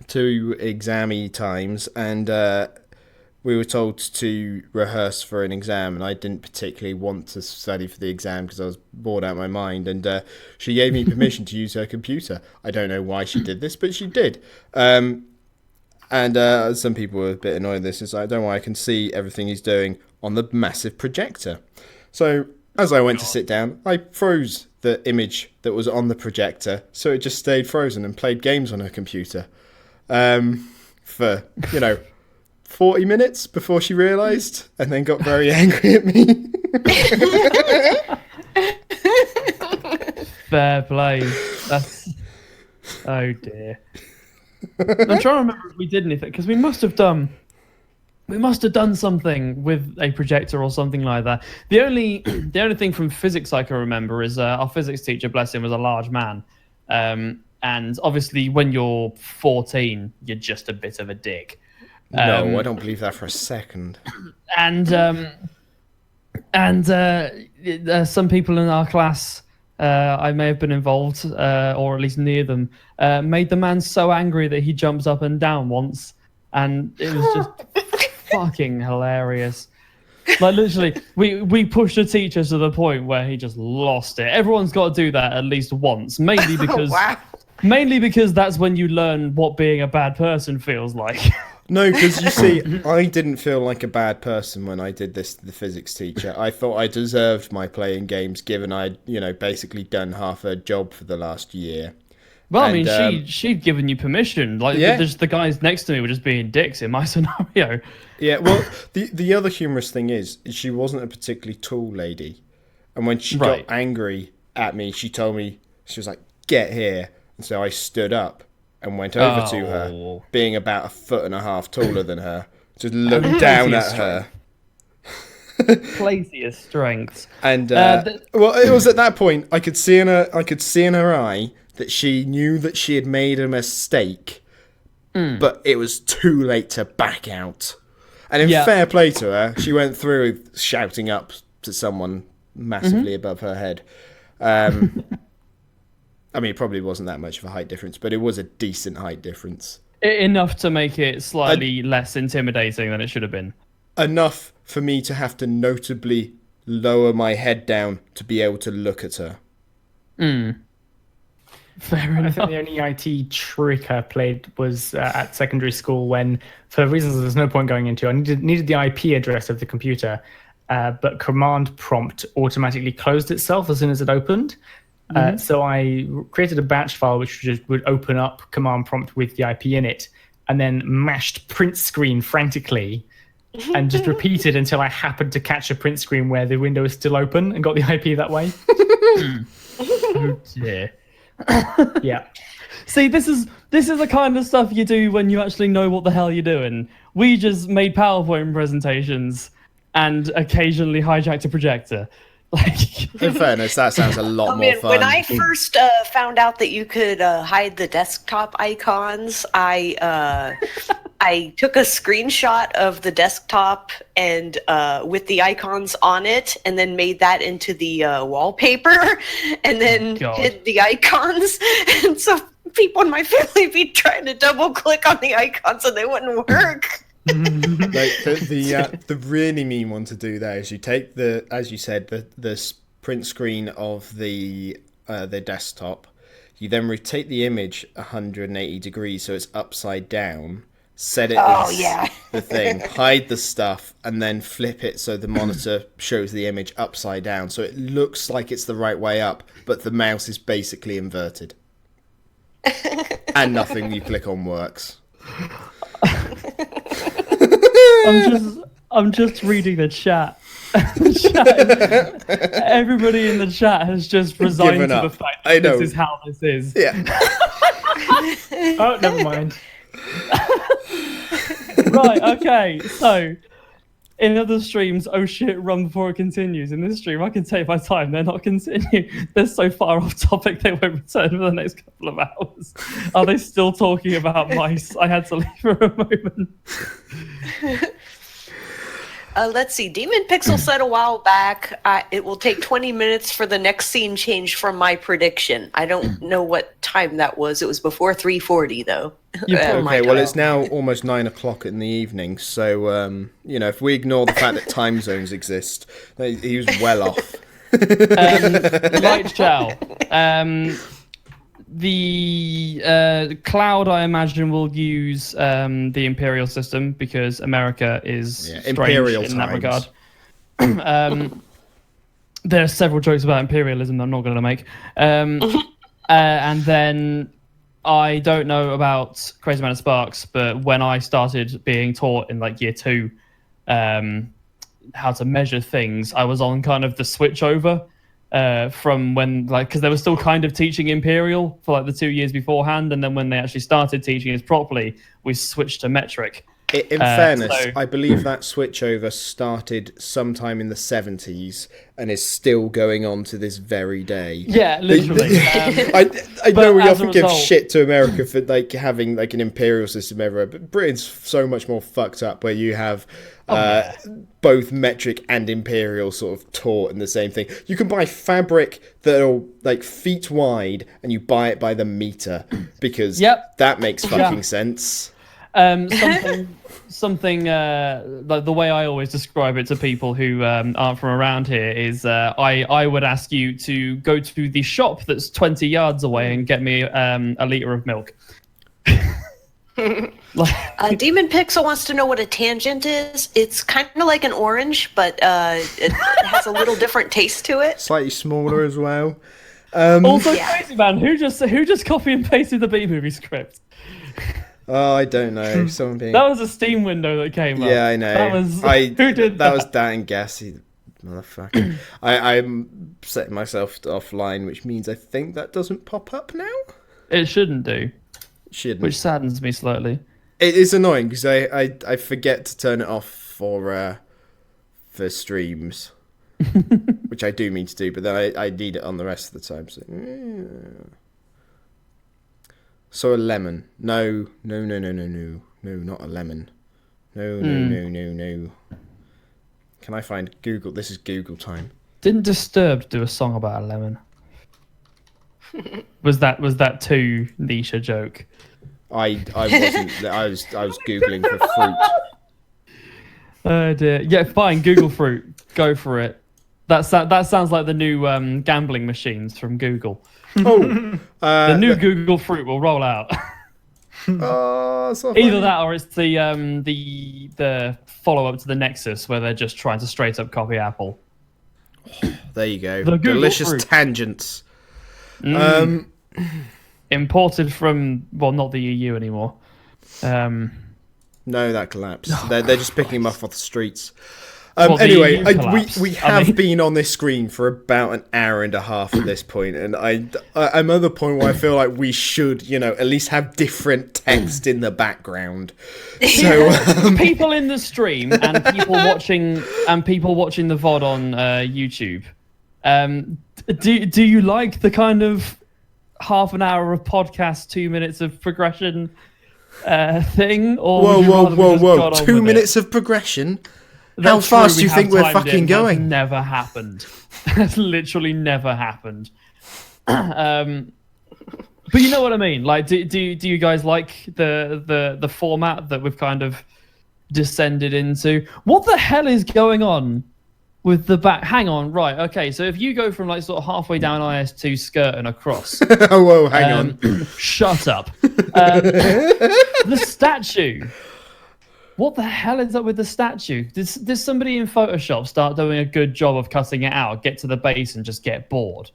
exam-y times, and we were told to rehearse for an exam, and I didn't particularly want to study for the exam because I was bored out of my mind, and she gave me permission to use her computer. I don't know why she did this, but she did. And some people were a bit annoyed at this. It's like, I don't know why I can see everything he's doing on the massive projector. So as I went to sit down, I froze the image that was on the projector, so it just stayed frozen and played games on her computer for, 40 minutes before she realised, and then got very angry at me. Fair play. That's... Oh dear. I'm trying to remember if we did anything, because we must have done something with a projector or something like that. The only thing from physics I can remember is our physics teacher, bless him, was a large man. And obviously when you're 14, you're just a bit of a dick. No, I don't believe that for a second. And some people in our class, I may have been involved, or at least near them, made the man so angry that he jumps up and down once, and it was just fucking hilarious. Like, literally, we pushed a teacher to the point where he just lost it. Everyone's got to do that at least once, mainly because that's when you learn what being a bad person feels like. No, because you see, I didn't feel like a bad person when I did this to the physics teacher. I thought I deserved my playing games, given I'd, basically done half her job for the last year. Well, I mean, she'd given you permission. Like, just the guys next to me were just being dicks in my scenario. Yeah, well, the other humorous thing is she wasn't a particularly tall lady. And when she got angry at me, she told me, she was like, "Get here." And so I stood up and went over to her, being about 1.5 feet taller than her, just looked down at her. Plenty of strength. And well, it was at that point I could see in her eye that she knew that she had made a mistake, but it was too late to back out. And in fair play to her, she went through shouting up to someone massively above her head. I mean, it probably wasn't that much of a height difference, but it was a decent height difference. Enough to make it slightly less intimidating than it should have been. Enough for me to have to notably lower my head down to be able to look at her. Fair enough. I think the only IT trick I played was at secondary school when, for reasons there's no point going into, I needed the IP address of the computer, but command prompt automatically closed itself as soon as it opened. So I created a batch file which just would open up command prompt with the IP in it, and then mashed print screen frantically, and just repeated until I happened to catch a print screen where the window is still open, and got the IP that way. Oh dear. Yeah. See, this is the kind of stuff you do when you actually know what the hell you're doing. We just made PowerPoint presentations and occasionally hijacked a projector. In fairness, that sounds a lot more fun. When I first found out that you could hide the desktop icons, I took a screenshot of the desktop and with the icons on it, and then made that into the wallpaper, and then hid the icons. And so people in my family be trying to double click on the icons, and they wouldn't work. The really mean one to do there is you take as you said, the print screen of the desktop. You then rotate the image 180 degrees so it's upside down. Set it as the thing, hide the stuff, and then flip it so the monitor shows the image upside down. So it looks like it's the right way up, but the mouse is basically inverted. And nothing you click on works. I'm just reading the chat. Everybody in the chat has just resigned to the fact that this is how this is. Yeah. Oh, never mind. Right, okay. So, in other streams, oh shit, run before it continues. In this stream, I can take my time. They're not continuing. They're so far off topic they won't return for the next couple of hours. Are they still talking about mice? I had to leave for a moment. Let's see. Demon Pixel said a while back, it will take 20 minutes for the next scene change from my prediction. I don't know what time that was. It was before 3:40, though. Oh my Okay, well, God. it's now almost 9 o'clock in the evening, so, if we ignore the fact that time zones exist, he was well off. Light Chow. The Cloud, I imagine, will use the Imperial system because America is strange Imperial in that times. regard. There are several jokes about imperialism that I'm not going to make. And then I don't know about Crazy Man of Sparks, but when I started being taught in like year 2 how to measure things, I was on kind of the switch over from when, like, because they were still kind of teaching Imperial for like the 2 years beforehand, and then when they actually started teaching us properly, we switched to metric. In fairness, so- I believe that switchover started sometime in the 70s and is still going on to this very day. Yeah, literally. I know but we as a often give result- shit to America for like having like an imperial system everywhere, but Britain's so much more fucked up where you have both metric and imperial sort of taught in the same thing. You can buy fabric that are like feet wide and you buy it by the meter because that makes fucking sense. Something like the way I always describe it to people who aren't from around here is I would ask you to go to the shop that's 20 yards away and get me a litre of milk. Demon Pixel wants to know what a tangent is. It's kind of like an orange, but it has a little different taste to it. Slightly smaller as well. Also, Crazy Man, who just copy and pasted the B-movie script? Oh, I don't know. Someone being... That was a Steam window that came up. Yeah, I know. That was who did that? Was Dan Gassy, motherfucker. I'm setting myself offline, which means I think that doesn't pop up now. It shouldn't do. Shouldn't. Which saddens me slightly. It is annoying because I forget to turn it off for streams, which I do mean to do, but then I need it on the rest of the time. So a lemon. No, not a lemon. No. Can I find Google? This is Google time. Didn't Disturbed do a song about a lemon? Was that too niche a joke? I wasn't. I was Googling for fruit. Oh dear. Yeah, fine. Google fruit. Go for it. That sounds like the new gambling machines from Google. Oh, the new Google fruit will roll out. So Either that or it's the follow up to the Nexus where they're just trying to straight up copy Apple. There you go. The Google Delicious fruit. tangents. Imported from not the EU anymore. No, that collapsed. They're just picking them up off the streets. Well, the anyway, EU collapsed, we have been on this screen for about an hour and a half at this point, and I'm at the point where I feel like we should, at least have different text in the background. So people in the stream and people watching the VOD on YouTube. Do you like the kind of half an hour of podcast, 2 minutes of progression thing? Or whoa! 2 minutes of progression. How fast do you think we're fucking going? That's never happened. That's literally never happened. But you know what I mean. Like, do you guys like the format that we've kind of descended into? What the hell is going on with the back? Hang on, right? Okay, so if you go from like sort of halfway down IS2 skirt and across. Whoa, hang on. Shut up. The statue. What the hell is up with the statue? Did somebody in Photoshop start doing a good job of cutting it out, get to the base and just get bored?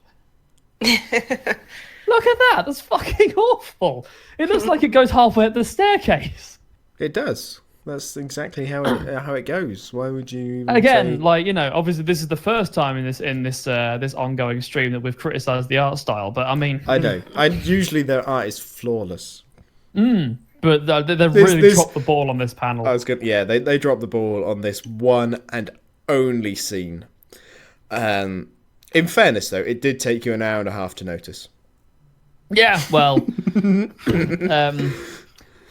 Look at that. That's fucking awful. It looks like it goes halfway up the staircase. It does. That's exactly how it goes. Why would you again say... obviously this is the first time in this ongoing stream that we've criticized the art style, but I mean, I know. Usually their art is flawless. But they've really dropped the ball on this panel. They dropped the ball on this one and only scene. In fairness, though, it did take you an hour and a half to notice. Yeah, well,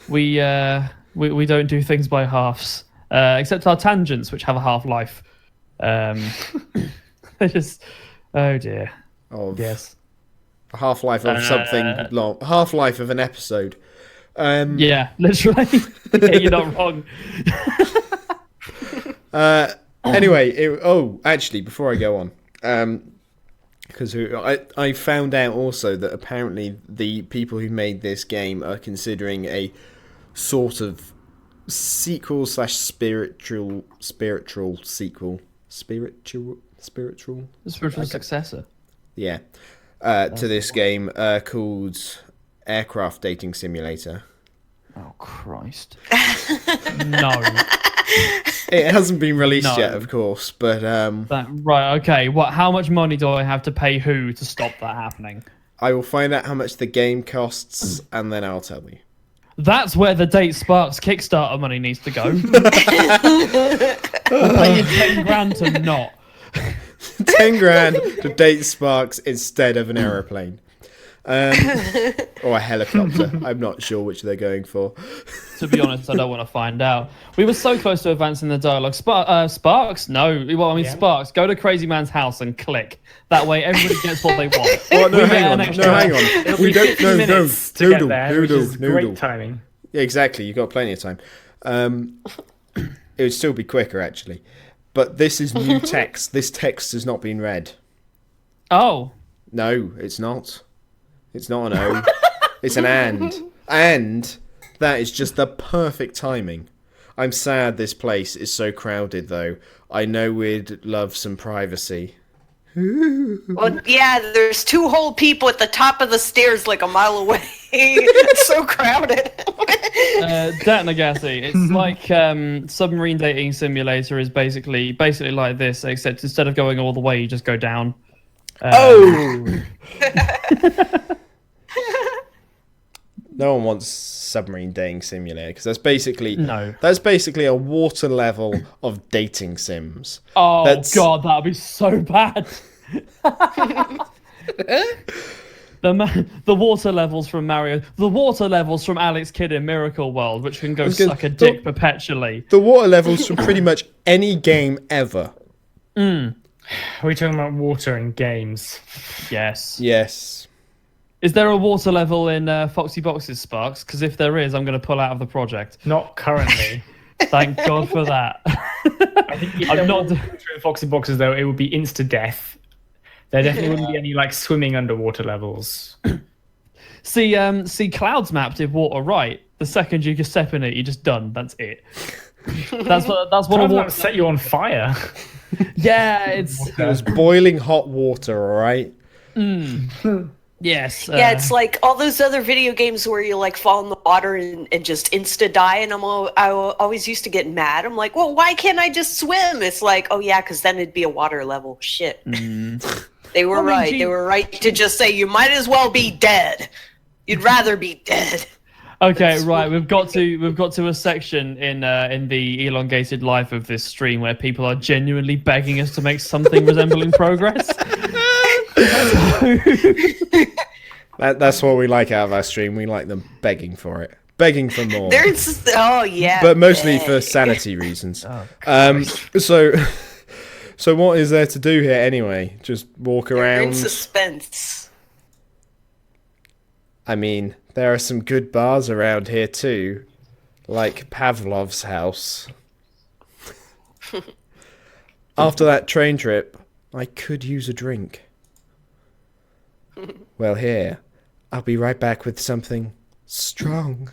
we don't do things by halves, except our tangents, which have a half-life. They just, oh dear. Yes. Half-life of something long. Half-life of an episode. Yeah, literally. Yeah, you're not wrong. Anyway, actually, before I go on, because I found out also that apparently the people who made this game are considering a sort of sequel / spiritual sequel, spiritual Successor. yeah, to this game called Aircraft Dating Simulator. Oh Christ! No. It hasn't been released yet, of course, but Right, okay. What? How much money do I have to pay who to stop that happening? I will find out how much the game costs, and then I'll tell you. That's where the Date Sparks Kickstarter money needs to go. We'll pay you 10 grand to not. 10 grand to date Sparks instead of an aeroplane. Or a helicopter. I'm not sure which they're going for. To be honest, I don't want to find out. We were so close to advancing the dialogue. Sparks? No. Well, I mean, Sparks, go to Crazy Man's house and click. That way everybody gets what they want. Oh, no, hang on. We don't. No. Noodle. Great timing. Yeah, exactly. You've got plenty of time. It would still be quicker, actually. But this is new text. This text has not been read. Oh. No, it's not. It's not an O. It's an and. And that is just the perfect timing. I'm sad this place is so crowded, though. I know we'd love some privacy. Well, yeah, there's 2 whole people at the top of the stairs like a mile away. It's so crowded. Dat Nagasi, it's like Submarine Dating Simulator is basically like this, except instead of going all the way, you just go down. No one wants Submarine Dating Simulator because that's basically No. That's basically a water level of dating sims. Oh That's- god, that'd be so bad. The water levels from Mario, the water levels from Alex Kidd in Miracle World, which can go suck a dick perpetually. The water levels from pretty much any game ever. Are we talking about water in games? Yes. Yes. Is there a water level in Foxy Boxes, Sparks? Because if there is, I'm going to pull out of the project. Not currently. Thank God for that. I think if I'm not not. in Foxy Boxes though, it would be insta death. There definitely wouldn't be any like swimming underwater levels. See, Cloud's map did water right. The second you can step in it, you're just done. That's it. That's what a Cloud water. might set you on fire. Yeah, it's It was boiling hot water, all right? yes. Yeah, it's like all those other video games where you like fall in the water and just insta die. And I always used to get mad. I'm like, well, why can't I just swim? It's like, oh yeah, because then it'd be a water level. Shit. They were right. They were right to just say you might as well be dead. You'd rather be dead. Okay, right. We've got to a section in the elongated life of this stream where people are genuinely begging us to make something resembling progress. That's what we like out of our stream. We like them begging for it, begging for more. Oh yeah, but mostly for sanity reasons. So what is there to do here anyway? Just walk You're in around. suspense. I mean, there are some good bars around here too, like Pavlov's house. After that train trip, I could use a drink. Well, here, I'll be right back with something strong.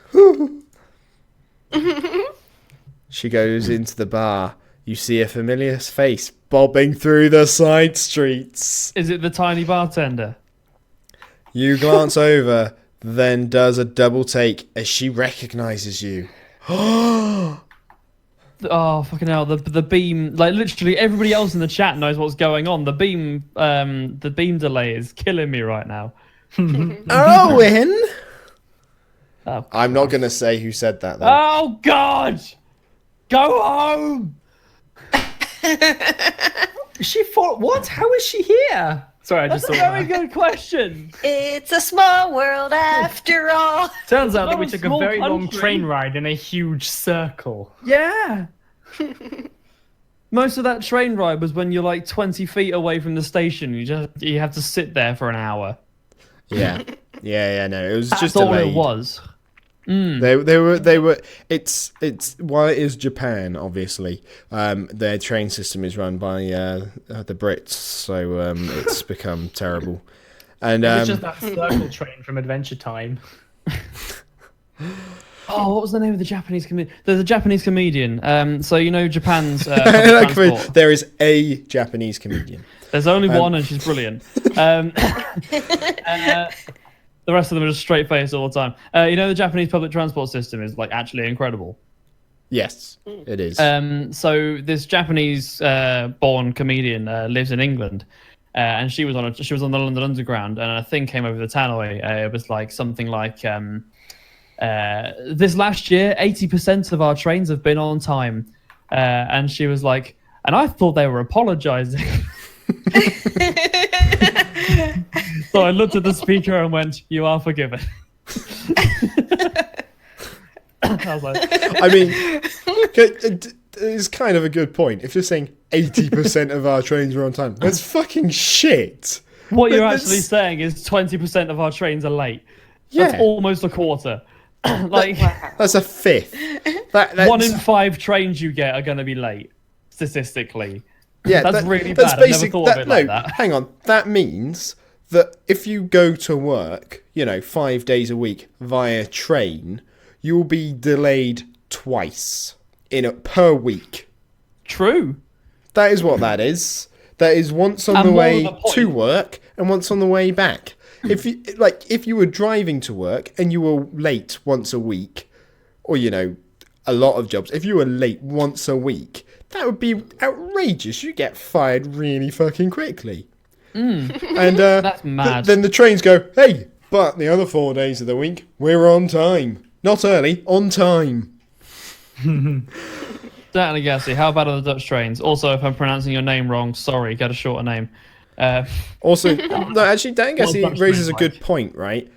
She goes into the bar. You see a familiar face bobbing through the side streets. Is it the tiny bartender? You glance over, then does a double take as she recognizes you. Oh fucking hell! The beam, like literally everybody else in the chat knows what's going on. The beam delay is killing me right now. Owen! Oh, I'm not going to say who said that, though. oh God! Go home! She thought, what? How is she here? Sorry, I just That's a thought very that. good question. It's a small world after all. Turns out that Not we a took a small very long country. train ride in a huge circle. Yeah. Most of that train ride was when you're like 20 feet away from the station. You have to sit there for an hour. Yeah. No, it was That's just all delayed. it was. They were. It's while it is Japan, obviously, their train system is run by the Brits, so it's become terrible. And It's just that circle train from Adventure Time. Oh, what was the name of the Japanese comedian? There's a Japanese comedian. So you know Japan's public transport. There is a Japanese comedian. There's only one, and she's brilliant. The rest of them are just straight face all the time. You know the Japanese public transport system is like actually incredible. Yes, it is. So this Japanese born comedian lives in England, and she was on the London Underground, and a thing came over the tannoy. It was like something like this last year, 80% of our trains have been on time, and she was like, and I thought they were apologising. So I looked at the speaker and went, "You are forgiven." I was like, I mean, it's kind of a good point. If you're saying 80% of our trains are on time, that's fucking shit. what you're actually saying is 20% of our trains are late. That's Yeah. almost a quarter. Like That's a fifth. That's 1 in 5 trains you get are going to be late, statistically. Yeah, That's really bad. I've never thought of it like that. Hang on. That means that if you go to work, 5 days a week via train, you'll be delayed twice per week. True. That is what that is. That is once on And the more way than a point. to work and once on the way back. If you were driving to work and you were late once a week, or a lot of jobs, if you were late once a week, that would be outrageous. You get fired really fucking quickly. And That's mad. then the trains go, hey, but the other 4 days of the week, we're on time. Not early, on time. Certainly, Gassy. How bad are the Dutch trains? Also, if I'm pronouncing your name wrong, sorry, get a shorter name. Also, no, actually, Dan Gassi Dutch raises a train good point, right?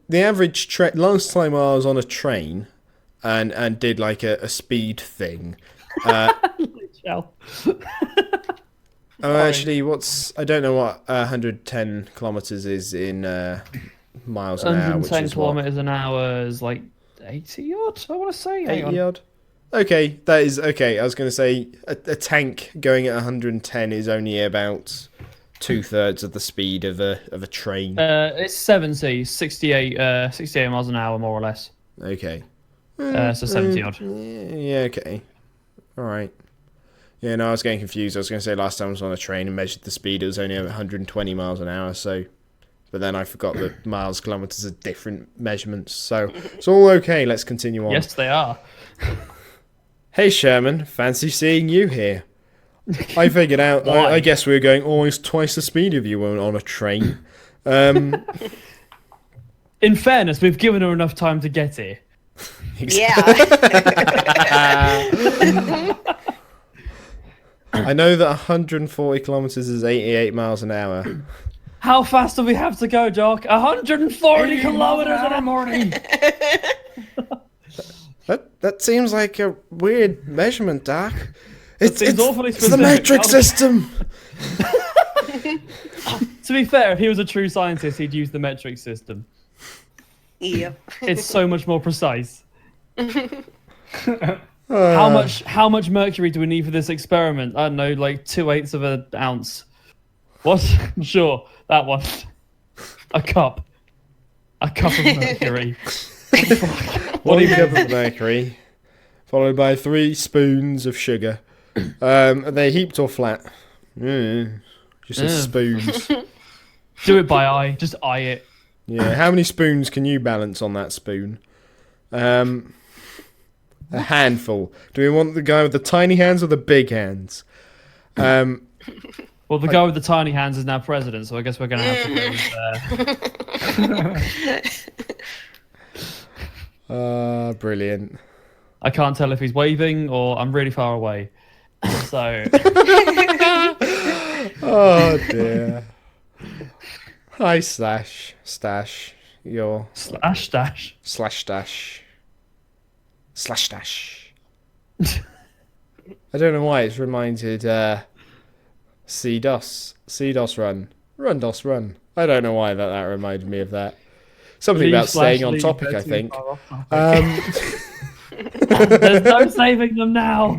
The average last time I was on a train and did like a speed thing. Shell. Actually, I don't know what 110 kilometers is in miles an hour. 110 kilometers an hour is like 80 odd, I want to say. Hang on. 80 odd. Okay, that is okay. I was going to say a tank going at 110 is only about 2/3 of the speed of a train. It's 68 miles an hour, more or less. Okay. So 70 odd. Yeah, okay. All right. Yeah, no, I was getting confused. I was going to say last time I was on a train and measured the speed, it was only 120 miles an hour, so... But then I forgot that miles, kilometres are different measurements, so it's all okay. Let's continue on. Yes, they are. Hey, Sherman, fancy seeing you here. I figured out, I guess we were going almost twice the speed of you on a train. In fairness, we've given her enough time to get here. Yeah. I know that 140 kilometres is 88 miles an hour. How fast do we have to go, Doc? 140 kilometers an hour. That seems like a weird measurement, Doc. It's awfully the specific. metric system. To be fair, if he was a true scientist, he'd use the metric system. Yep. It's so much more precise. How much mercury do we need for this experiment? I don't know, like 2/8 of an ounce. What? Sure, that one. A cup of mercury. One cup of mercury, followed by 3 spoons of sugar. Are they heaped or flat? Just as spoons. Do it by eye. Just eye it. Yeah. How many spoons can you balance on that spoon? A handful. Do we want the guy with the tiny hands or the big hands? Well, the guy with the tiny hands is now president, so I guess we're going to have to go Brilliant. I can't tell if he's waving or I'm really far away. So... Oh, dear. Hi, Stash. Your... Slash dash. Slash dash. I don't know why it's reminded CDOS run. Run DOS run. I don't know why that reminded me of that. Something Leave about staying slash on leave, topic, they're I too think. far off topic. Um, There's no saving them now.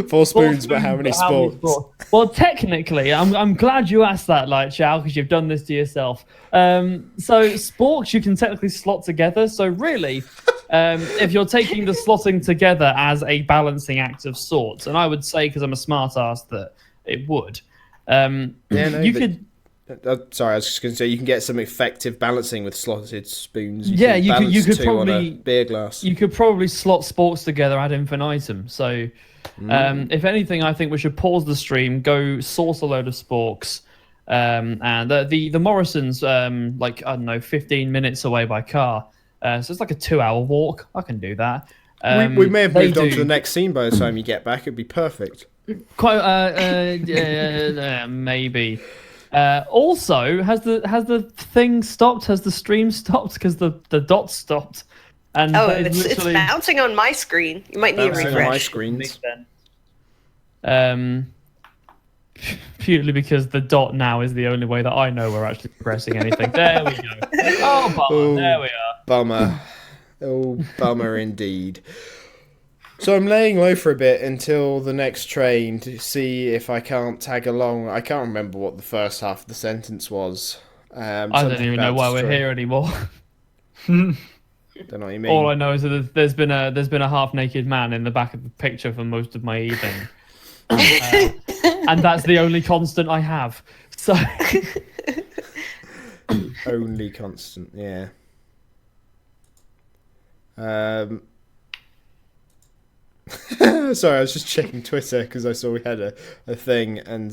4 spoons, but how many sports? Well, technically, I'm glad you asked that, Light Chow, because you've done this to yourself. So sports you can technically slot together. So really, if you're taking the slotting together as a balancing act of sorts, and I would say, because I'm a smart ass, that it would. You could. Sorry, I was just going to say you can get some effective balancing with slotted spoons. You balance could two probably on a beer glass. You could probably slot sports together ad infinitum. So, if anything, I think we should pause the stream, go source a load of sporks, and the Morrison's like, I don't know, 15 minutes away by car. So it's like a 2-hour walk. I can do that. We may have moved on to the next scene by the time you get back. It'd be perfect. Maybe. Also, has the thing stopped? Has the stream stopped? Because the dot stopped. And it's bouncing on my screen. You might need a Bouncing on refresh. my screens. Purely because the dot now is the only way that I know we're actually progressing anything. There we go. Oh, bummer. There we are. Bummer. Oh, bummer indeed. So I'm laying low for a bit until the next train to see if I can't tag along. I can't remember what the first half of the sentence was. I don't even know why we're here anymore. Don't know what you mean. All I know is that there's been a half-naked man in the back of the picture for most of my evening, and that's the only constant I have. So only constant, yeah. Sorry, I was just checking Twitter because I saw we had a thing, and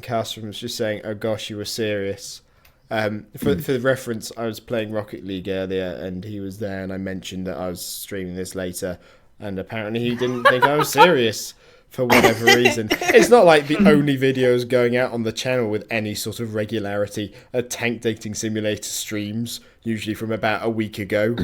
Castrum was just saying, "Oh gosh, you were serious." For the reference, I was playing Rocket League earlier, and he was there, and I mentioned that I was streaming this later, and apparently he didn't think I was serious for whatever reason. It's not like the only videos going out on the channel with any sort of regularity are tank dating simulator streams, usually from about a week ago.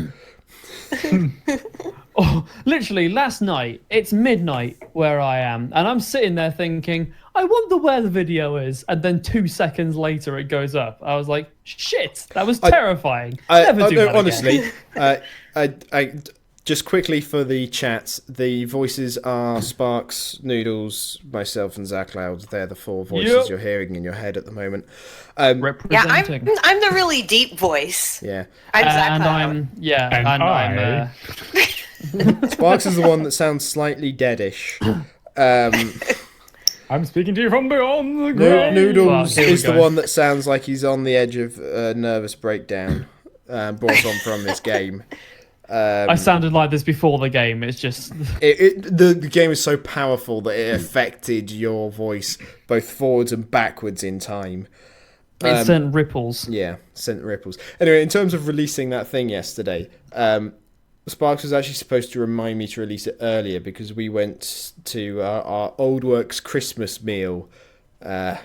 Oh, literally last night, it's midnight where I am, and I'm sitting there thinking, I wonder where the video is, and then 2 seconds later it goes up. I was like, shit, that was terrifying. Never do that honestly, again. I just quickly for the chat, the voices are Sparks, Noodles, myself, and ZaCloud. They're the 4 voices you're hearing in your head at the moment. Yeah, Representing. I'm the really deep voice. Yeah. I'm ZaCloud. Sparks is the one that sounds slightly deadish. I'm speaking to you from beyond the grave. Noodles is the one that sounds like he's on the edge of a nervous breakdown, brought on from this game. I sounded like this before the game. It's just the game is so powerful that it affected your voice both forwards and backwards in time. It sent ripples. Yeah, sent ripples. Anyway, in terms of releasing that thing yesterday, Sparks was actually supposed to remind me to release it earlier because we went to our Old Works Christmas meal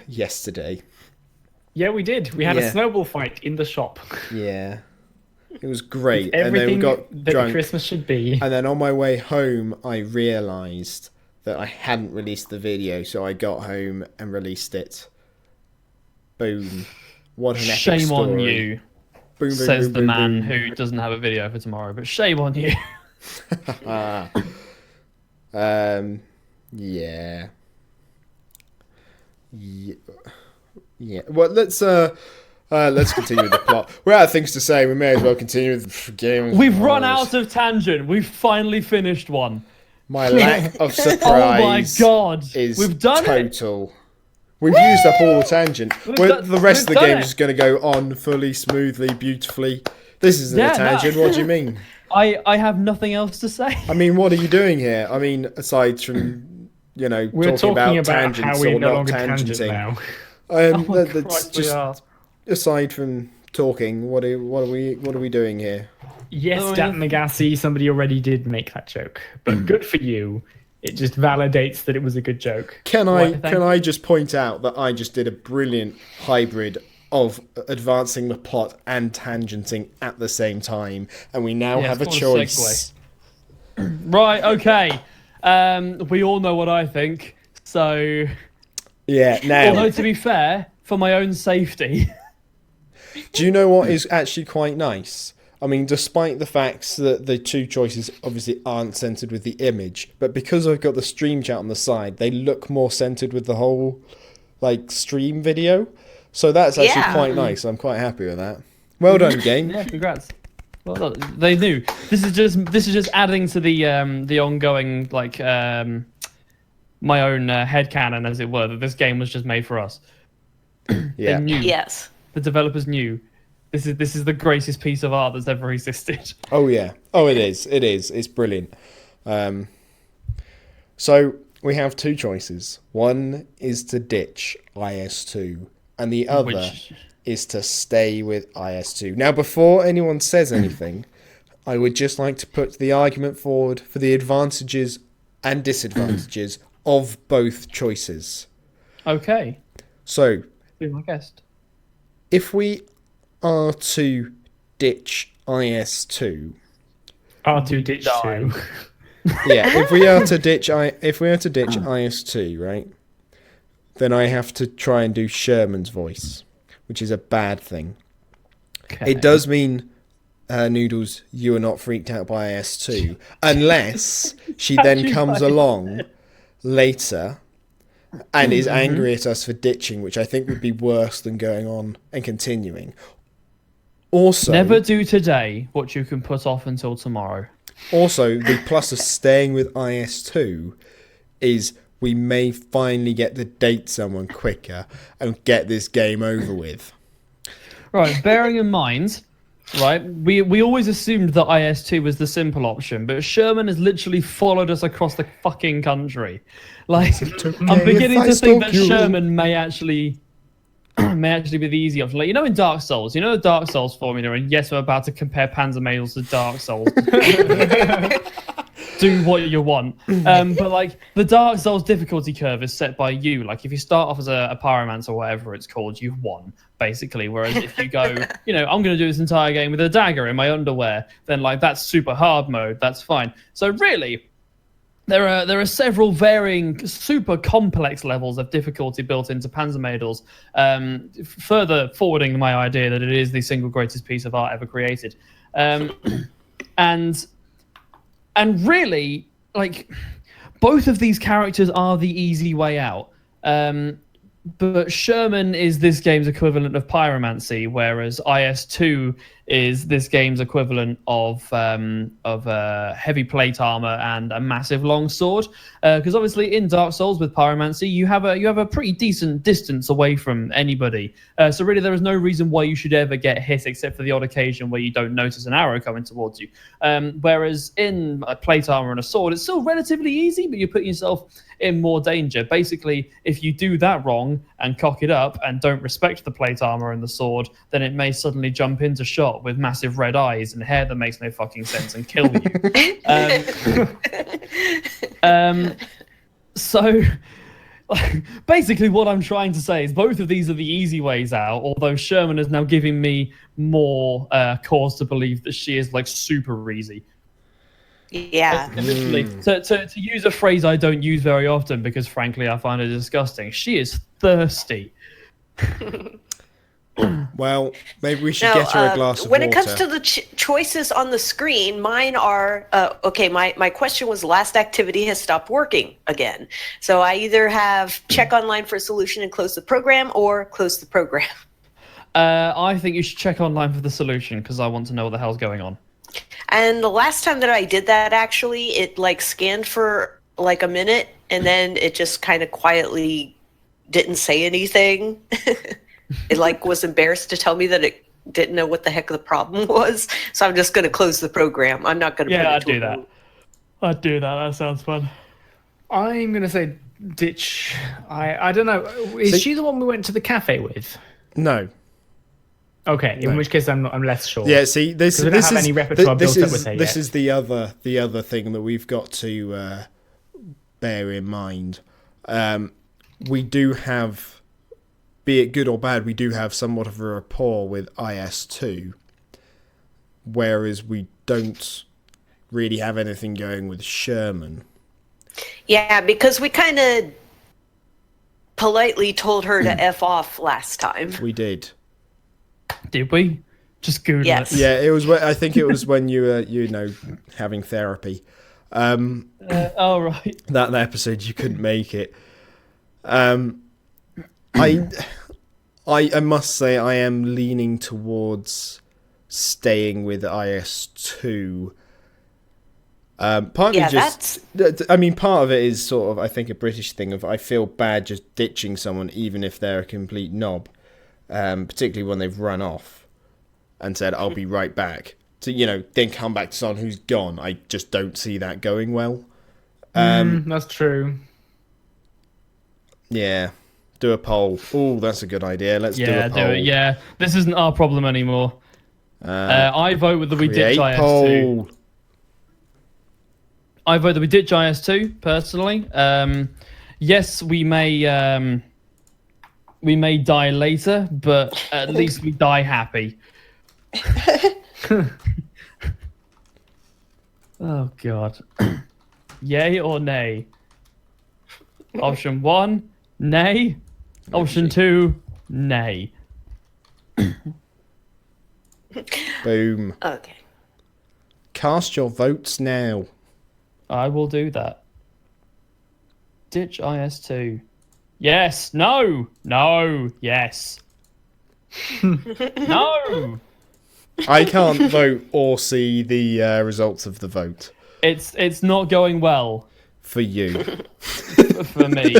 yesterday. Yeah, we did. We had a snowball fight in the shop. Yeah. It was great. Everything and then we got drunk. Christmas should be. And then on my way home, I realised that I hadn't released the video, so I got home and released it. Boom. What an epic Shame story. on you, boom, says boom, the boom, man boom. who doesn't have a video for tomorrow, but shame on you. Yeah. Yeah. Well, let's continue with the plot. We're out of things to say. We may as well continue with the game. We've run out of tangent. We've finally finished one. My lack of surprise. Oh my god! Is We've done total. We've used up all the tangent. The rest of the game is just going to go on fully, smoothly, beautifully. This isn't a tangent. What do you mean? I have nothing else to say. I mean, what are you doing here? I mean, aside from we're talking about how tangents we're or no not longer tangent tangenting. now. That's just aside from talking. What are we doing here? Yes, Dan Nagassi, somebody already did make that joke, but good for you. It just validates that it was a good joke. Can I just point out that I just did a brilliant hybrid of advancing the plot and tangenting at the same time, and we now have a choice. Right, okay. We all know what I think, so... Yeah, now... Although, to be fair, for my own safety... Do you know what is actually quite nice? I mean, despite the fact that the two choices obviously aren't centered with the image, but because I've got the stream chat on the side, they look more centered with the whole like stream video. So that's actually quite nice. I'm quite happy with that. Well done, game. Yeah, congrats. Well done. They knew. This is just adding to the ongoing like my own headcanon, as it were, that this game was just made for us. Yeah. They knew. Yes. The developers knew. This is the greatest piece of art that's ever existed. Oh yeah. Oh, it is. It is. It's brilliant. So we have two choices. One is to ditch IS2, and the other is to stay with IS2. Now, before anyone says anything, I would just like to put the argument forward for the advantages and disadvantages of both choices. Okay. So, Be my guest. if we are to ditch IS2, R2 ditch 2. yeah, if we are to ditch IS2, right, then I have to try and do Sherman's voice, which is a bad thing. Okay. It does mean, Noodles, you are not freaked out by IS2, unless she then comes along later and is angry at us for ditching, which I think would be worse than going on and continuing. Also, Never do today what you can put off until tomorrow. Also, the plus of staying with IS2 is we may finally get to date someone quicker and get this game over with. Right, bearing in mind, right, we always assumed that IS2 was the simple option, but Sherman has literally followed us across the fucking country. Like, I'm beginning to think that Sherman may actually be the easy option. Like, you know, in Dark Souls, you know the Dark Souls formula, and yes, we're about to compare Panzermadels to Dark Souls. Do what you want. But like the Dark Souls difficulty curve is set by you. Like if you start off as a pyromancer or whatever it's called, you've won, basically. Whereas if you go, you know, I'm going to do this entire game with a dagger in my underwear, then like that's super hard mode. That's fine. So really, there are several varying, super complex levels of difficulty built into Panzermadels, further forwarding my idea that it is the single greatest piece of art ever created. And really, like, both of these characters are the easy way out. But Sherman is this game's equivalent of pyromancy, whereas IS2 is this game's equivalent of heavy plate armor and a massive long sword. Because obviously in Dark Souls with pyromancy, you have a pretty decent distance away from anybody. So really, there is no reason why you should ever get hit, except for the odd occasion where you don't notice an arrow coming towards you. Whereas in a plate armor and a sword, it's still relatively easy, but you're putting yourself in more danger. Basically, if you do that wrong and cock it up and don't respect the plate armor and the sword, then it may suddenly jump into shot with massive red eyes and hair that makes no fucking sense and kill you. So basically what I'm trying to say is both of these are the easy ways out, although Sherman is now giving me more cause to believe that she is like super easy. Yeah. Literally, to use a phrase I don't use very often because frankly I find it disgusting, she is thirsty. Well, maybe we should get her a glass of when water. it comes to the choices on the screen, mine are okay. My question was last activity has stopped working again. So I either have check online for a solution and close the program, or close the program. I think you should check online for the solution because I want to know what the hell's going on. And the last time that I did that, actually, it like scanned for like a minute, and then it just kind of quietly didn't say anything. It like was embarrassed to tell me that it didn't know what the heck the problem was. So I'm just going to close the program. I'm not going to. Yeah, I'd do that. I'd do that. That sounds fun. I'm going to say ditch. I don't know. Is she the one we went to the cafe with? No. Okay, in which case I'm less sure. Yeah, see, this we don't have any repertoire built up with her this yet. is the other thing that we've got to bear in mind. We do have, be it good or bad, we do have somewhat of a rapport with IS2, whereas we don't really have anything going with Sherman. Yeah, because we kind of politely told her to F off last time. We did. Did we? Just Google Yes. it. Yeah, it was. I think it was when you were, having therapy. Oh, right. That episode you couldn't make it. I must say I am leaning towards staying with IS2. Partly Yeah, just, I mean, part of it is sort of, I think, a British thing of I feel bad just ditching someone even if they're a complete knob, particularly when they've run off and said, I'll be right back. To, then come back to someone who's gone. I just don't see that going well. That's true. Yeah. Do a poll. Oh, that's a good idea. Let's do a poll. Do it. Yeah, this isn't our problem anymore. I vote that we ditch IS2. Poll. I vote that we ditch IS2 personally. Yes, we may die later, but at least we die happy. Oh God. Yay or nay? Option 1, nay. Option 2, nay. Boom. Okay. Cast your votes now. I will do that. Ditch IS2. Yes. No. No. Yes. No. I can't vote or see the results of the vote. It's not going well For you. for me.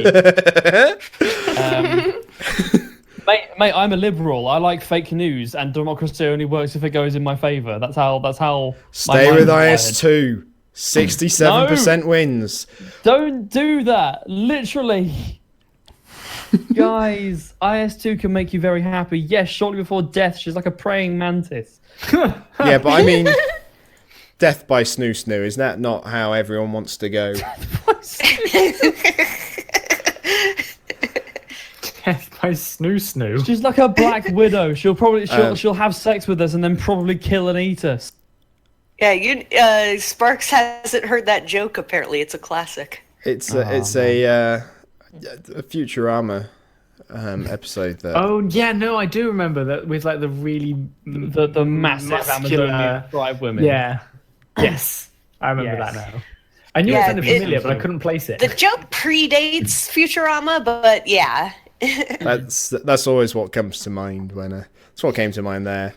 Mate, I'm a liberal. I like fake news, and democracy only works if it goes in my favour. That's how. Stay my with mind's IS2. 67% wins. Don't do that. Literally. Guys, IS2 can make you very happy. Yes, shortly before death, she's like a praying mantis. Yeah, but I mean, death by snoo snoo. Is that not how everyone wants to go? Death by snoo snoo. She's like a black widow. She'll have sex with us and then probably kill and eat us. Yeah, Sparks hasn't heard that joke. Apparently, it's a classic. It's a Futurama episode that. Oh yeah, no, I do remember that with like the really The massive muscular Amazonian tribe women. Yeah. Yes, I remember Yes. that now. I knew it sounded familiar, but I couldn't place it. The joke predates Futurama, but yeah. That's always what comes to mind when. That's what came to mind there.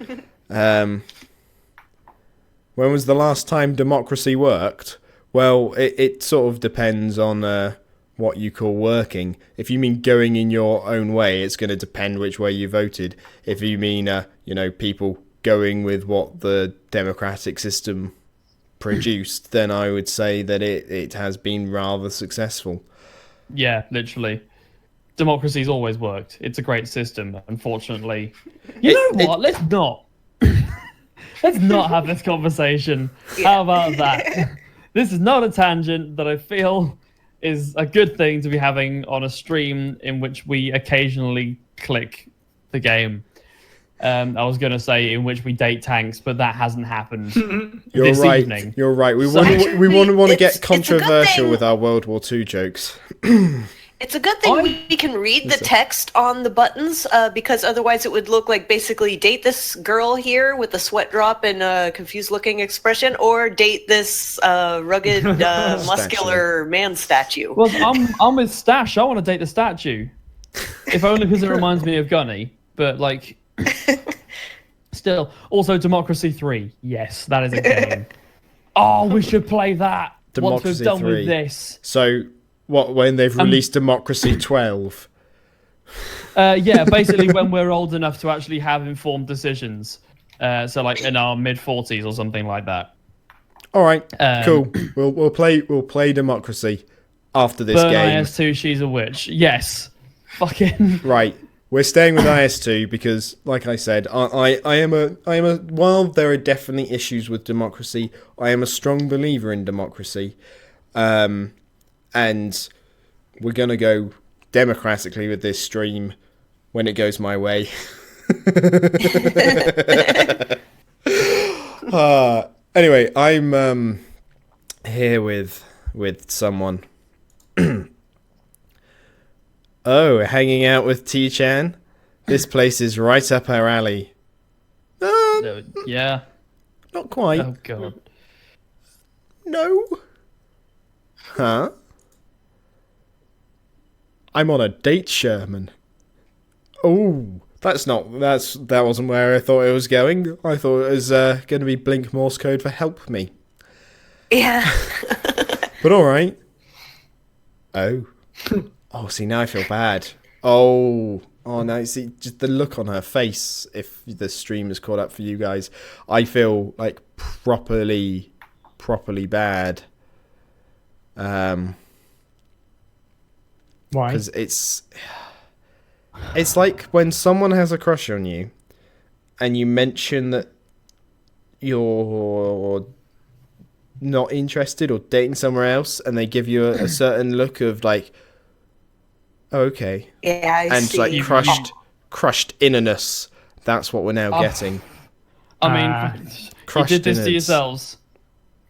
When was the last time democracy worked? Well, it sort of depends on what you call working. If you mean going in your own way, it's going to depend which way you voted. If you mean, people going with what the democratic system produced, then I would say that it has been rather successful. Yeah, literally. Democracy's always worked. It's a great system, unfortunately. You know what? Let's not. Let's not have this conversation. Yeah. How about that? This is not a tangent that I feel is a good thing to be having on a stream in which we occasionally click the game. I was going to say in which we date tanks, but that hasn't happened this evening. You're right. We want to get controversial with our World War II jokes. It's a good thing we can read the text on the buttons, because otherwise it would look like basically date this girl here with a sweat drop and a confused-looking expression, or date this rugged, muscular man statue. Well, I'm with Stash. I want to date the statue, if only because it reminds me of Gunny. But like, still, also Democracy 3. Yes, that is a game. Oh, we should play that. Once we've done 3. with this. So. What, when they've released Democracy 12? Yeah, basically when we're old enough to actually have informed decisions. So like in our mid-40s or something like that. All right, cool. We'll play Democracy after this Burn game. IS2, she's a witch. Yes. Fucking right. We're staying with IS2 because, like I said, I am a while there are definitely issues with democracy, I am a strong believer in democracy. And we're going to go democratically with this stream when it goes my way. Anyway, I'm here with someone. Oh, hanging out with T-Chan? This place is right up our alley. Yeah. Not quite. Oh god. No. Huh? I'm on a date, Sherman. Oh, that wasn't where I thought it was going. I thought it was going to be Blink Morse code for help me. Yeah. But all right. Oh. Oh, see, now I feel bad. Oh no, see, just the look on her face, if the stream is caught up for you guys, I feel like properly bad. Why? Because it's like when someone has a crush on you and you mention that you're not interested or dating somewhere else, and they give you a certain look of like, oh, okay, Yeah, I and see. like crushed innerness. That's what we're now getting. I mean, you Crushed did this to innards. yourselves.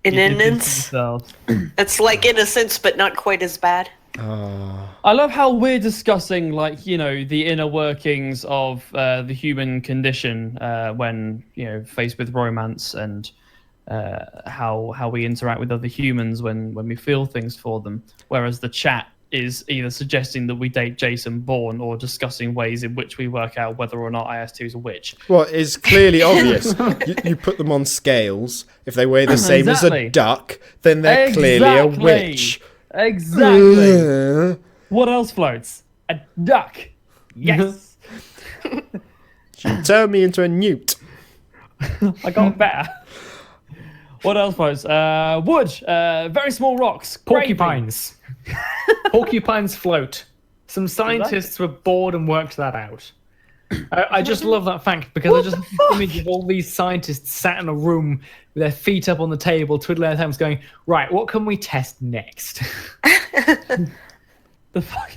You did this to Innocence. yourselves. It's like innocence, but not quite as bad. I love how we're discussing, like, you know, the inner workings of the human condition when, you know, faced with romance, and how we interact with other humans when we feel things for them. Whereas the chat is either suggesting that we date Jason Bourne or discussing ways in which we work out whether or not IS2 is a witch. Well, it's clearly obvious. You put them on scales. If they weigh the same as Exactly. a duck, then they're clearly a witch. Exactly. What else floats? A duck. Yes. She turned me into a newt. I got better. What else floats? Wood. Very small rocks. Gravy. Porcupines. Porcupines float. Some scientists were bored and worked that out. I just love that fact because I just have the image of all these scientists sat in a room with their feet up on the table, twiddling their thumbs, going, right, what can we test next? The fuck?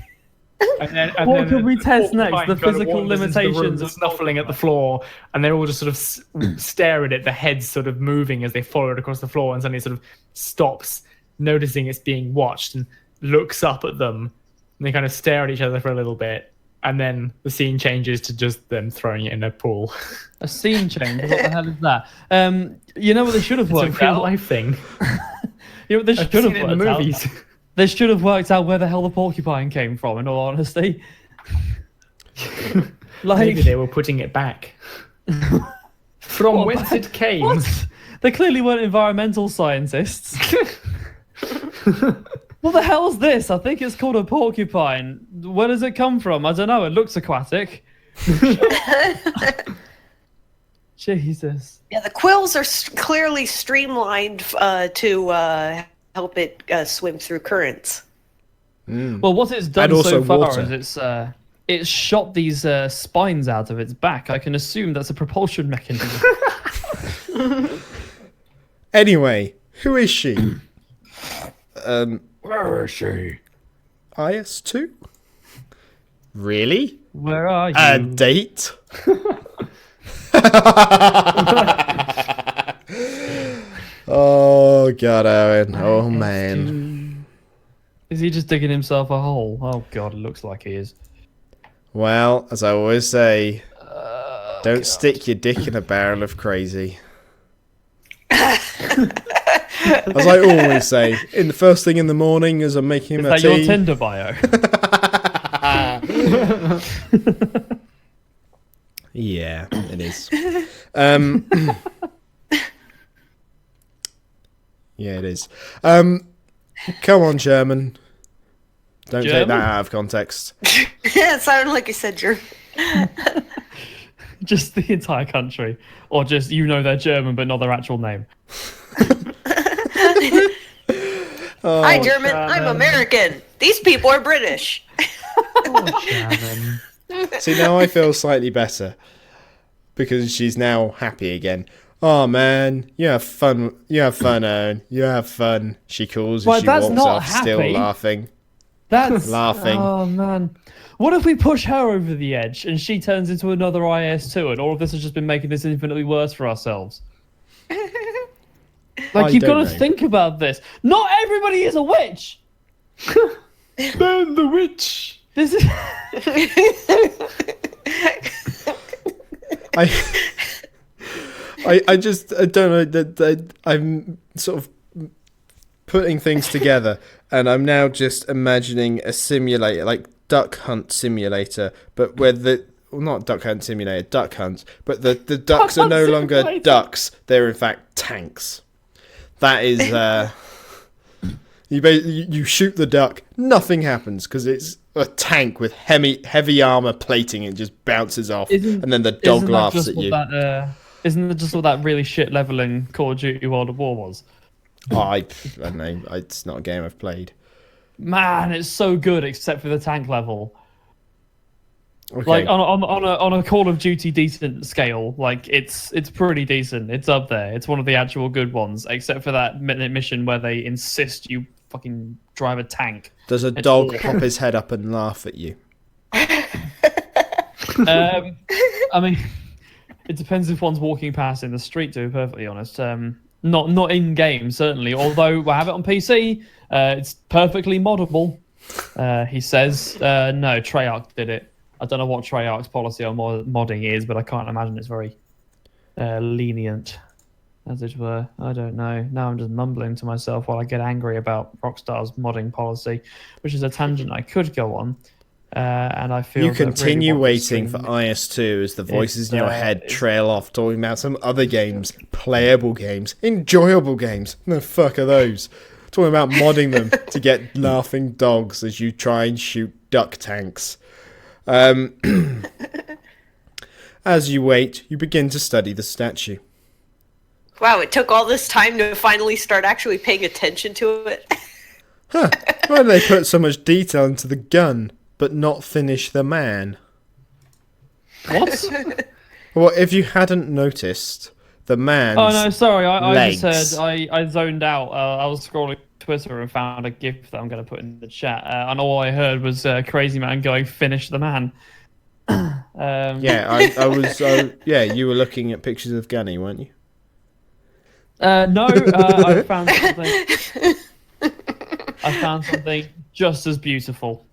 And What then could we the test next? porcupine The kind of physical wanders into the room, limitations of snuffling at the floor, and they all just sort of stare at it, the heads sort of moving as they follow it across the floor, and suddenly sort of stops, noticing it's being watched, and looks up at them, and they kind of stare at each other for a little bit, and then the scene changes to just them throwing it in a pool. a scene change. What the hell is that? You know what they should have It's a worked real out? life thing. You know what they I've should seen have it in the worked movies. out? They should have worked out where the hell the porcupine came from, in all honesty. Like, Maybe they were putting it back. From whence it came. what? They clearly weren't environmental scientists. What the hell's this? I think it's called a porcupine. Where does it come from? I don't know. It looks aquatic. Jesus. Yeah, the quills are clearly streamlined to help it swim through currents. Well, what it's done And also so far water. is it's shot these spines out of its back. I can assume that's a propulsion mechanism. Anyway, who is she? Where is she? IS2? Really? Where are you? A date? Oh god, Owen. Oh man. Is he just digging himself a hole? Oh god, it looks like he is. Well, as I always say, don't stick your dick in a barrel of crazy. As I always say, in the first thing in the morning as I'm making Is my that tea. your Tinder bio? Yeah, it is. Yeah, it is. Come on, German. Don't take German? that out of context. Yeah, it sounded like you said German. Just the entire country, or just they're German but not their actual name. Hi, German. I'm American. These people are British. Shannon. See, now I feel slightly better because she's now happy again. Oh man, you have fun. You have fun, Owen. You have fun. She calls as Right, she that's walks not off, still happy. laughing. That's Laughing. Oh man, what if we push her over the edge and she turns into another IS2, and all of this has just been making this infinitely worse for ourselves? Like, you've got to don't know. think about this. Not everybody is a witch. Burn the witch. This is. I don't know that I'm sort of putting things together, and I'm now just imagining a simulator, like Duck Hunt Simulator, but where not Duck Hunt Simulator, Duck Hunt, but the ducks are no longer ducks; they're in fact tanks. That is, you shoot the duck, nothing happens because it's a tank with heavy armor plating. It just bounces off, and then the dog laughs at you. Isn't that just what that really shit level in Call of Duty World of War was? Oh, I don't know. It's not a game I've played. Man, it's so good except for the tank level. Okay. Like on a Call of Duty decent scale, like it's pretty decent. It's up there. It's one of the actual good ones, except for that mission where they insist you fucking drive a tank. Does a dog pop his head up and laugh at you? I mean, it depends if one's walking past in the street. To be perfectly honest, not in game certainly. Although I have it on PC, it's perfectly moddable. He says no. Treyarch did it. I don't know what Treyarch's policy on modding is, but I can't imagine it's very lenient, as it were. I don't know. Now I'm just mumbling to myself while I get angry about Rockstar's modding policy, which is a tangent I could go on. And I feel you continue really waiting for IS2 as the voices in your head trail off, talking about some other games, playable games, enjoyable games. The fuck are those? Talking about modding them to get laughing dogs as you try and shoot duck tanks. As you wait, you begin to study the statue. Wow, it took all this time to finally start actually paying attention to it. Huh. Why did they put so much detail into the gun, but not finish the man? What? Well, if you hadn't noticed, the man's Oh no, sorry, I just legs. heard, I zoned out. I was scrolling Twitter and found a GIF that I'm going to put in the chat, and all I heard was Crazy Man going, "Finish the man." Yeah, I was. Yeah, you were looking at pictures of Gunny, weren't you? No, I found something. I found something just as beautiful,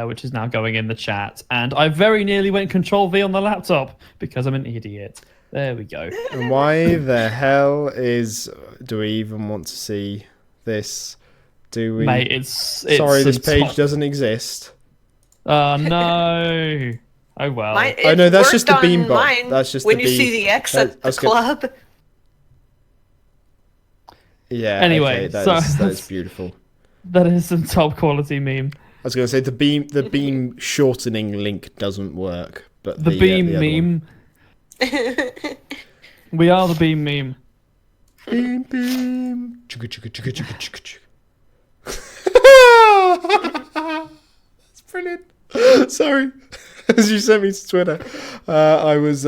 which is now going in the chat, and I very nearly went Control V on the laptop because I'm an idiot. There we go. And why the hell do we even want to see this? Do we? Mate, it's sorry, this page doesn't exist. Oh no. Oh well. I know that's just the beam bot. That's just when the you beam. see the X at the club. Yeah. Anyway, okay, that is beautiful. That is some top quality meme. I was going to say the beam shortening link doesn't work, but the beam meme. We are the beam meme. Beam beam. Chugga chugga chugga chugga chugga chugga. That's brilliant. Sorry. As you sent me to Twitter, I was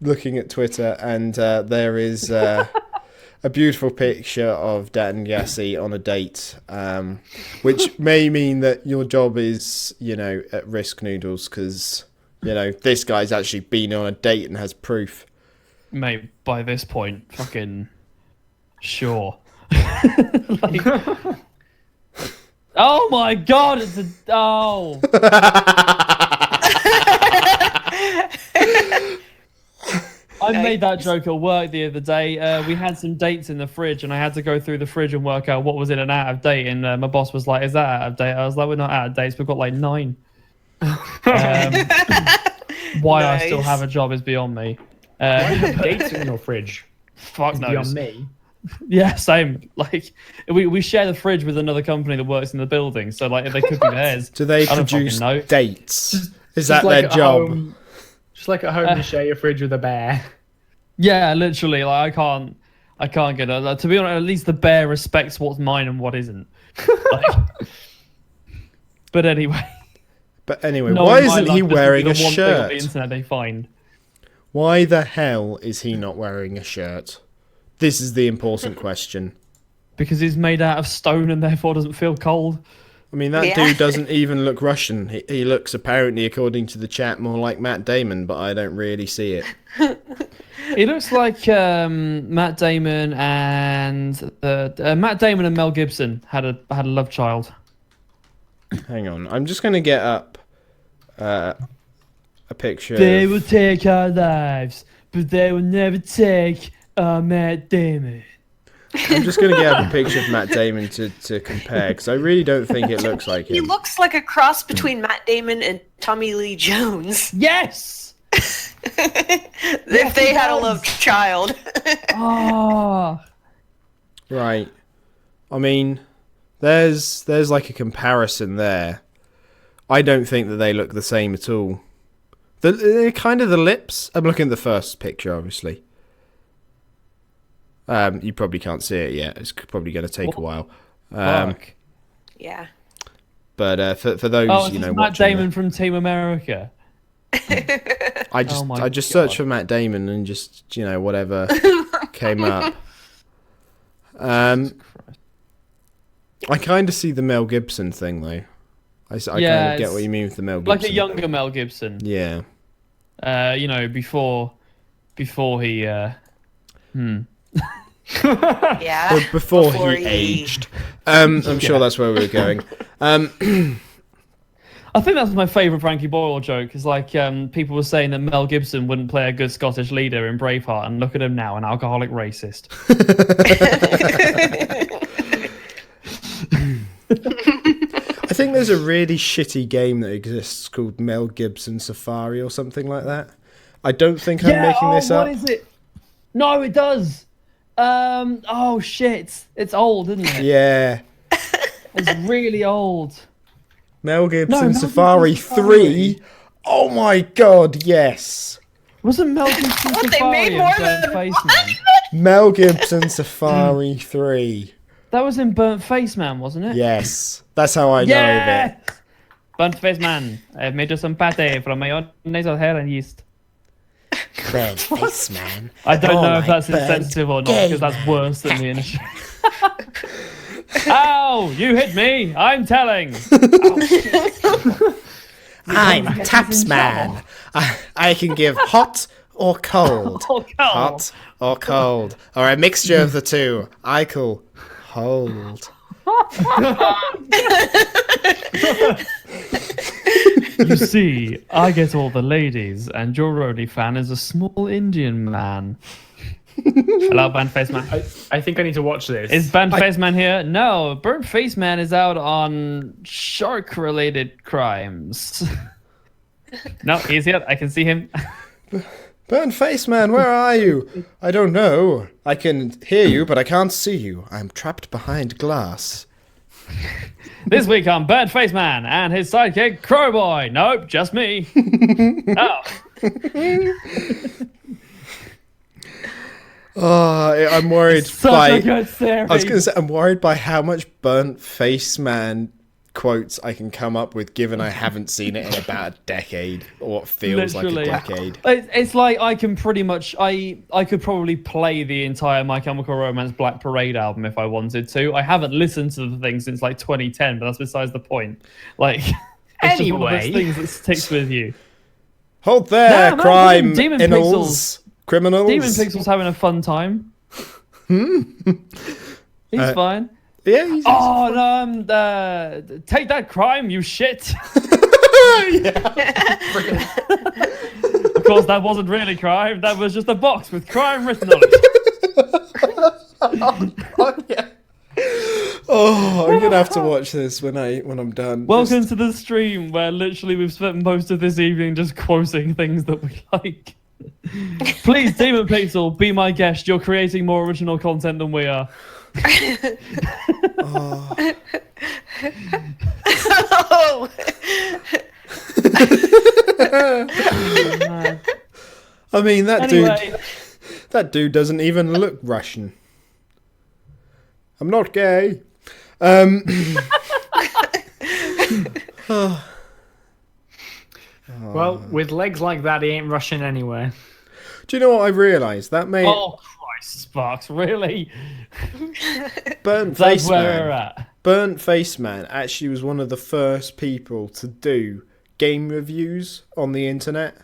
looking at Twitter, and there is a beautiful picture of Dan Gassi on a date, which may mean that your job is, at risk, Noodles, because, this guy's actually been on a date and has proof. Mate, by this point, fucking sure. Oh my god, it's I made that joke at work the other day. We had some dates in the fridge, and I had to go through the fridge and work out what was in and out of date. And my boss was like, "Is that out of date?" I was like, "We're not out of dates. We've got like 9." Why I still have a job is beyond me. Why are there dates in your fridge? Fuck knows. Beyond me. Yeah, same. Like we share the fridge with another company that works in the building, so like they could be theirs. Do they I don't produce fucking know. dates? Is that their job? Just like at home, you share your fridge with a bear. Yeah, literally. Like I can't get it. Like, to be honest, at least the bear respects what's mine and what isn't. But anyway. But anyway, why isn't he wearing a shirt? On the internet they find. Why the hell is he not wearing a shirt? This is the important question. Because he's made out of stone and therefore doesn't feel cold. I mean, that dude doesn't even look Russian. He looks, apparently, according to the chat, more like Matt Damon, but I don't really see it. He looks like Matt Damon and Matt Damon and Mel Gibson had a love child. Hang on, I'm just going to get up a picture. They will take our lives, but they will never take Matt Damon. I'm just going to get up a picture of Matt Damon to compare, because I really don't think it looks like him. He looks like a cross between Matt Damon and Tommy Lee Jones. Yes! If they had a love child. Oh. Right. I mean, there's like a comparison there. I don't think that they look the same at all. The kind of the lips. I'm looking at the first picture, obviously. You probably can't see it yet. It's probably going to take a while. Fuck. Yeah. But for those Matt watching, Damon from Team America. I my just God. searched for Matt Damon and just whatever came up. I kind of see the Mel Gibson thing though. I kind of get what you mean with the Mel Gibson. Like a younger Mel Gibson. Yeah. Before he. Yeah. Before he aged. I'm sure that's where we were going. I think that's my favourite Frankie Boyle joke. Is like people were saying that Mel Gibson wouldn't play a good Scottish leader in Braveheart, and look at him now, an alcoholic racist. I think there's a really shitty game that exists called Mel Gibson Safari or something like that. I don't think I'm making this up. What is it? No, it does. Oh shit! It's old, isn't it? Yeah. It's really old. Mel Gibson Mel Safari Gibson Safari. 3. Oh my god, yes. Wasn't Mel Gibson What, they Safari made more in Burnt than Face one? Man? Mel Gibson Safari 3. That was in Burnt Face Man, wasn't it? Yes. That's how I know of it. Burnt Face Man. I've made you some pate from my own nasal hair and yeast. Burnt face man. I don't Oh know if my that's burnt insensitive or not, gay because that's worse than the initial. Ow! You hit me! I'm telling! I'm Taps Man. I can give hot or cold. Oh, God. Hot or cold. Or a mixture of the two. I call hold. You see, I get all the ladies, and your only fan is a small Indian man. Hello, Burnt Face Man. I think I need to watch this. Is Burnt Face Man here? No, Burnt Face Man is out on shark-related crimes. No, he's here. I can see him. Burnt face man, where are you? I don't know. I can hear you, but I can't see you. I'm trapped behind glass. This week on Burnt Face Man and his sidekick, Crowboy. Nope, just me. Oh. Oh, I'm worried Such a good series. I was going to say, I'm worried by how much Burnt Face Man quotes I can come up with, given I haven't seen it in about a decade, or what feels Literally. like a decade. It's like I can pretty much I could probably play the entire My Chemical Romance Black Parade album if I wanted to. I haven't listened to the thing since like 2010, but that's besides the point. Like, it's just one of those things that sticks with you. Hold there, No, crime Demon criminals. Demon Pixel's having a fun time. He's fine. Yeah. He's Oh no! Take that, crime, you shit. Of course, that wasn't really crime. That was just a box with crime written on it. Oh, I'm gonna have to watch this when I'm done. Welcome to the stream where literally we've spent most of this evening just quoting things that we like. Please, Demon Pixel, be my guest. You're creating more original content than we are. Oh. I mean, Anyway. that dude doesn't even look Russian. I'm not gay. Well, with legs like that, he ain't rushing anywhere. Do you know what I realised? That made Oh Christ, Sparks! Really? Burnt That's Face where Man. we're at. Burnt Face Man actually was one of the first people to do game reviews on the internet,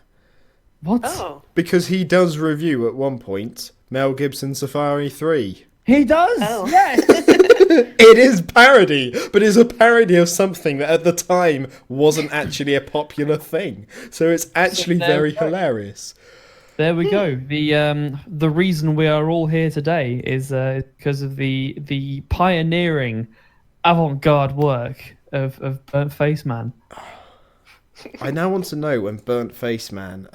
What? Oh. because he does review at one point Mel Gibson Safari 3. He does. Oh. Yes. It is parody, but it's a parody of something that at the time wasn't actually a popular thing. So it's actually there very we go. hilarious. There we go. The reason we are all here today is because of the pioneering avant-garde work of Burnt Face Man. I now want to know when Burnt Face Man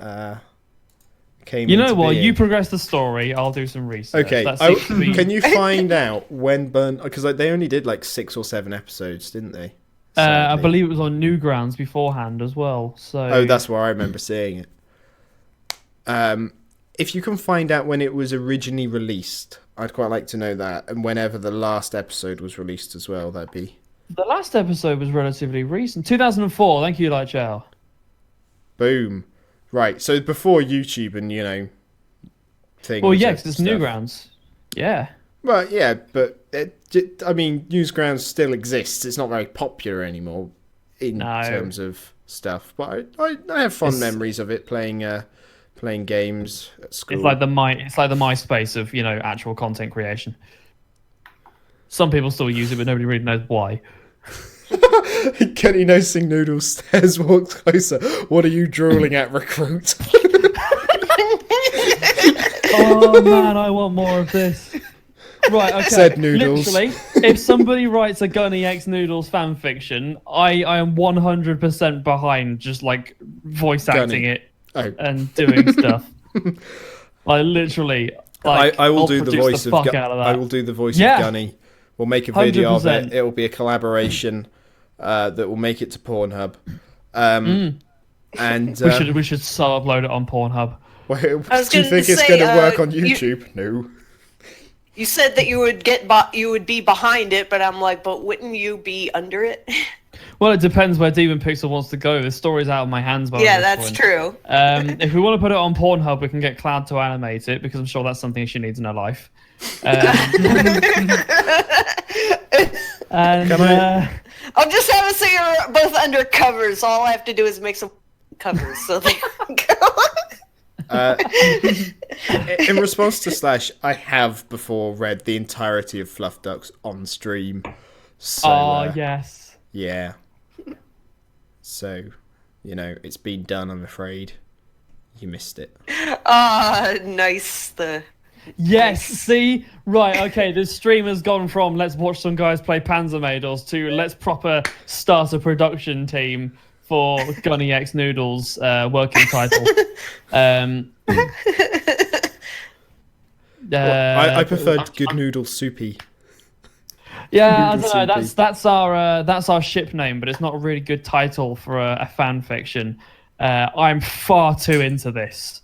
came. You know into what? being. You progress the story. I'll do some research. Okay. That seems to be... Can you find out when Burnt? Because they only did like 6 or 7 episodes, didn't they? I Sadly. believe it was on Newgrounds beforehand as well. So. Oh, that's where I remember seeing it. If you can find out when it was originally released, I'd quite like to know that, and whenever the last episode was released as well, that'd be. The last episode was relatively recent, 2004. Thank you, Light Chow. Boom. Right, so before YouTube and things. Well, yeah, 'cause it's Newgrounds. Yeah. Well, yeah, but Newsgrounds still exists. It's not very popular anymore in terms of stuff, but I have fond memories of it playing games at school. It's like the MySpace of actual content creation. Some people still use it, but nobody really knows why. Kenny Nosing Noodles stares, walks closer. What are you drooling at, recruit? Oh man, I want more of this. Right, okay. Said Noodles. Literally, if somebody writes a Gunny X Noodles fan fiction, I am 100% behind just like voice acting it and doing stuff. Like literally, like, I will I'll do the produce voice the fuck out of that. I will do the voice of Gunny. We'll make a video 100%. of it. It will be a collaboration that will make it to Pornhub. And we should so upload it on Pornhub. Do you think it's going to work on YouTube? No. You said that you would be behind it, but I'm like, but wouldn't you be under it? Well, it depends where Demon Pixel wants to go. The story's out of my hands by yeah, this that's point. true. If we want to put it on Pornhub, we can get Cloud to animate it because I'm sure that's something she needs in her life. And I'll just have it so you're both under covers. All I have to do is make some covers. So there we go. In response to Slash, I have before read the entirety of Fluff Ducks on stream. So, yes. Yeah. So, it's been done, I'm afraid. You missed it. Nice. Yes, see? Right, okay, this stream has gone from let's watch some guys play Panzermadels to let's proper start a production team for Gunny X Noodles working title. I preferred Good Noodle Soupy. Yeah, I don't know. That's our ship name, but it's not a really good title for a fan fiction. I'm far too into this.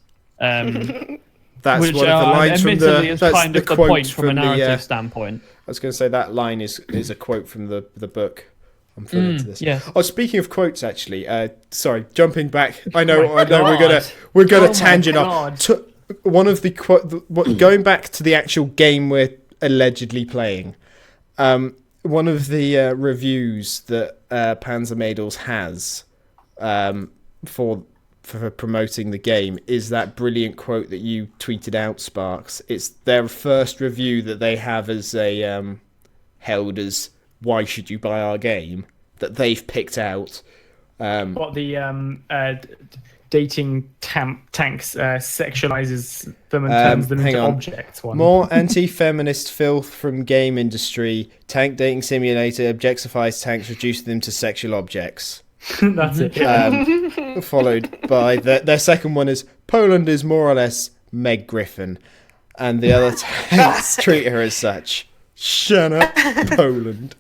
That's which, one of the lines from the. is That's kind the of the quote point from a narrative the. standpoint. I was going to say that line is a quote from the book. I'm feeling into this. Yeah. Oh, speaking of quotes, actually, sorry, jumping back. I know. God. We're gonna tangent off. One of the going back to the actual game we're allegedly playing. One of the reviews that Panzermadels has for promoting the game is that brilliant quote that you tweeted out, Sparks. It's their first review that they have as held as "Why should you buy our game?" that they've picked out. What the dating tanks sexualizes them and turns them into objects. One. More anti-feminist filth from game industry. Tank dating simulator objectifies tanks, reducing them to sexual objects. That's it. Yeah. Followed by their second one is Poland is more or less Meg Griffin, and the other tanks treat her as such. Shut up, Poland.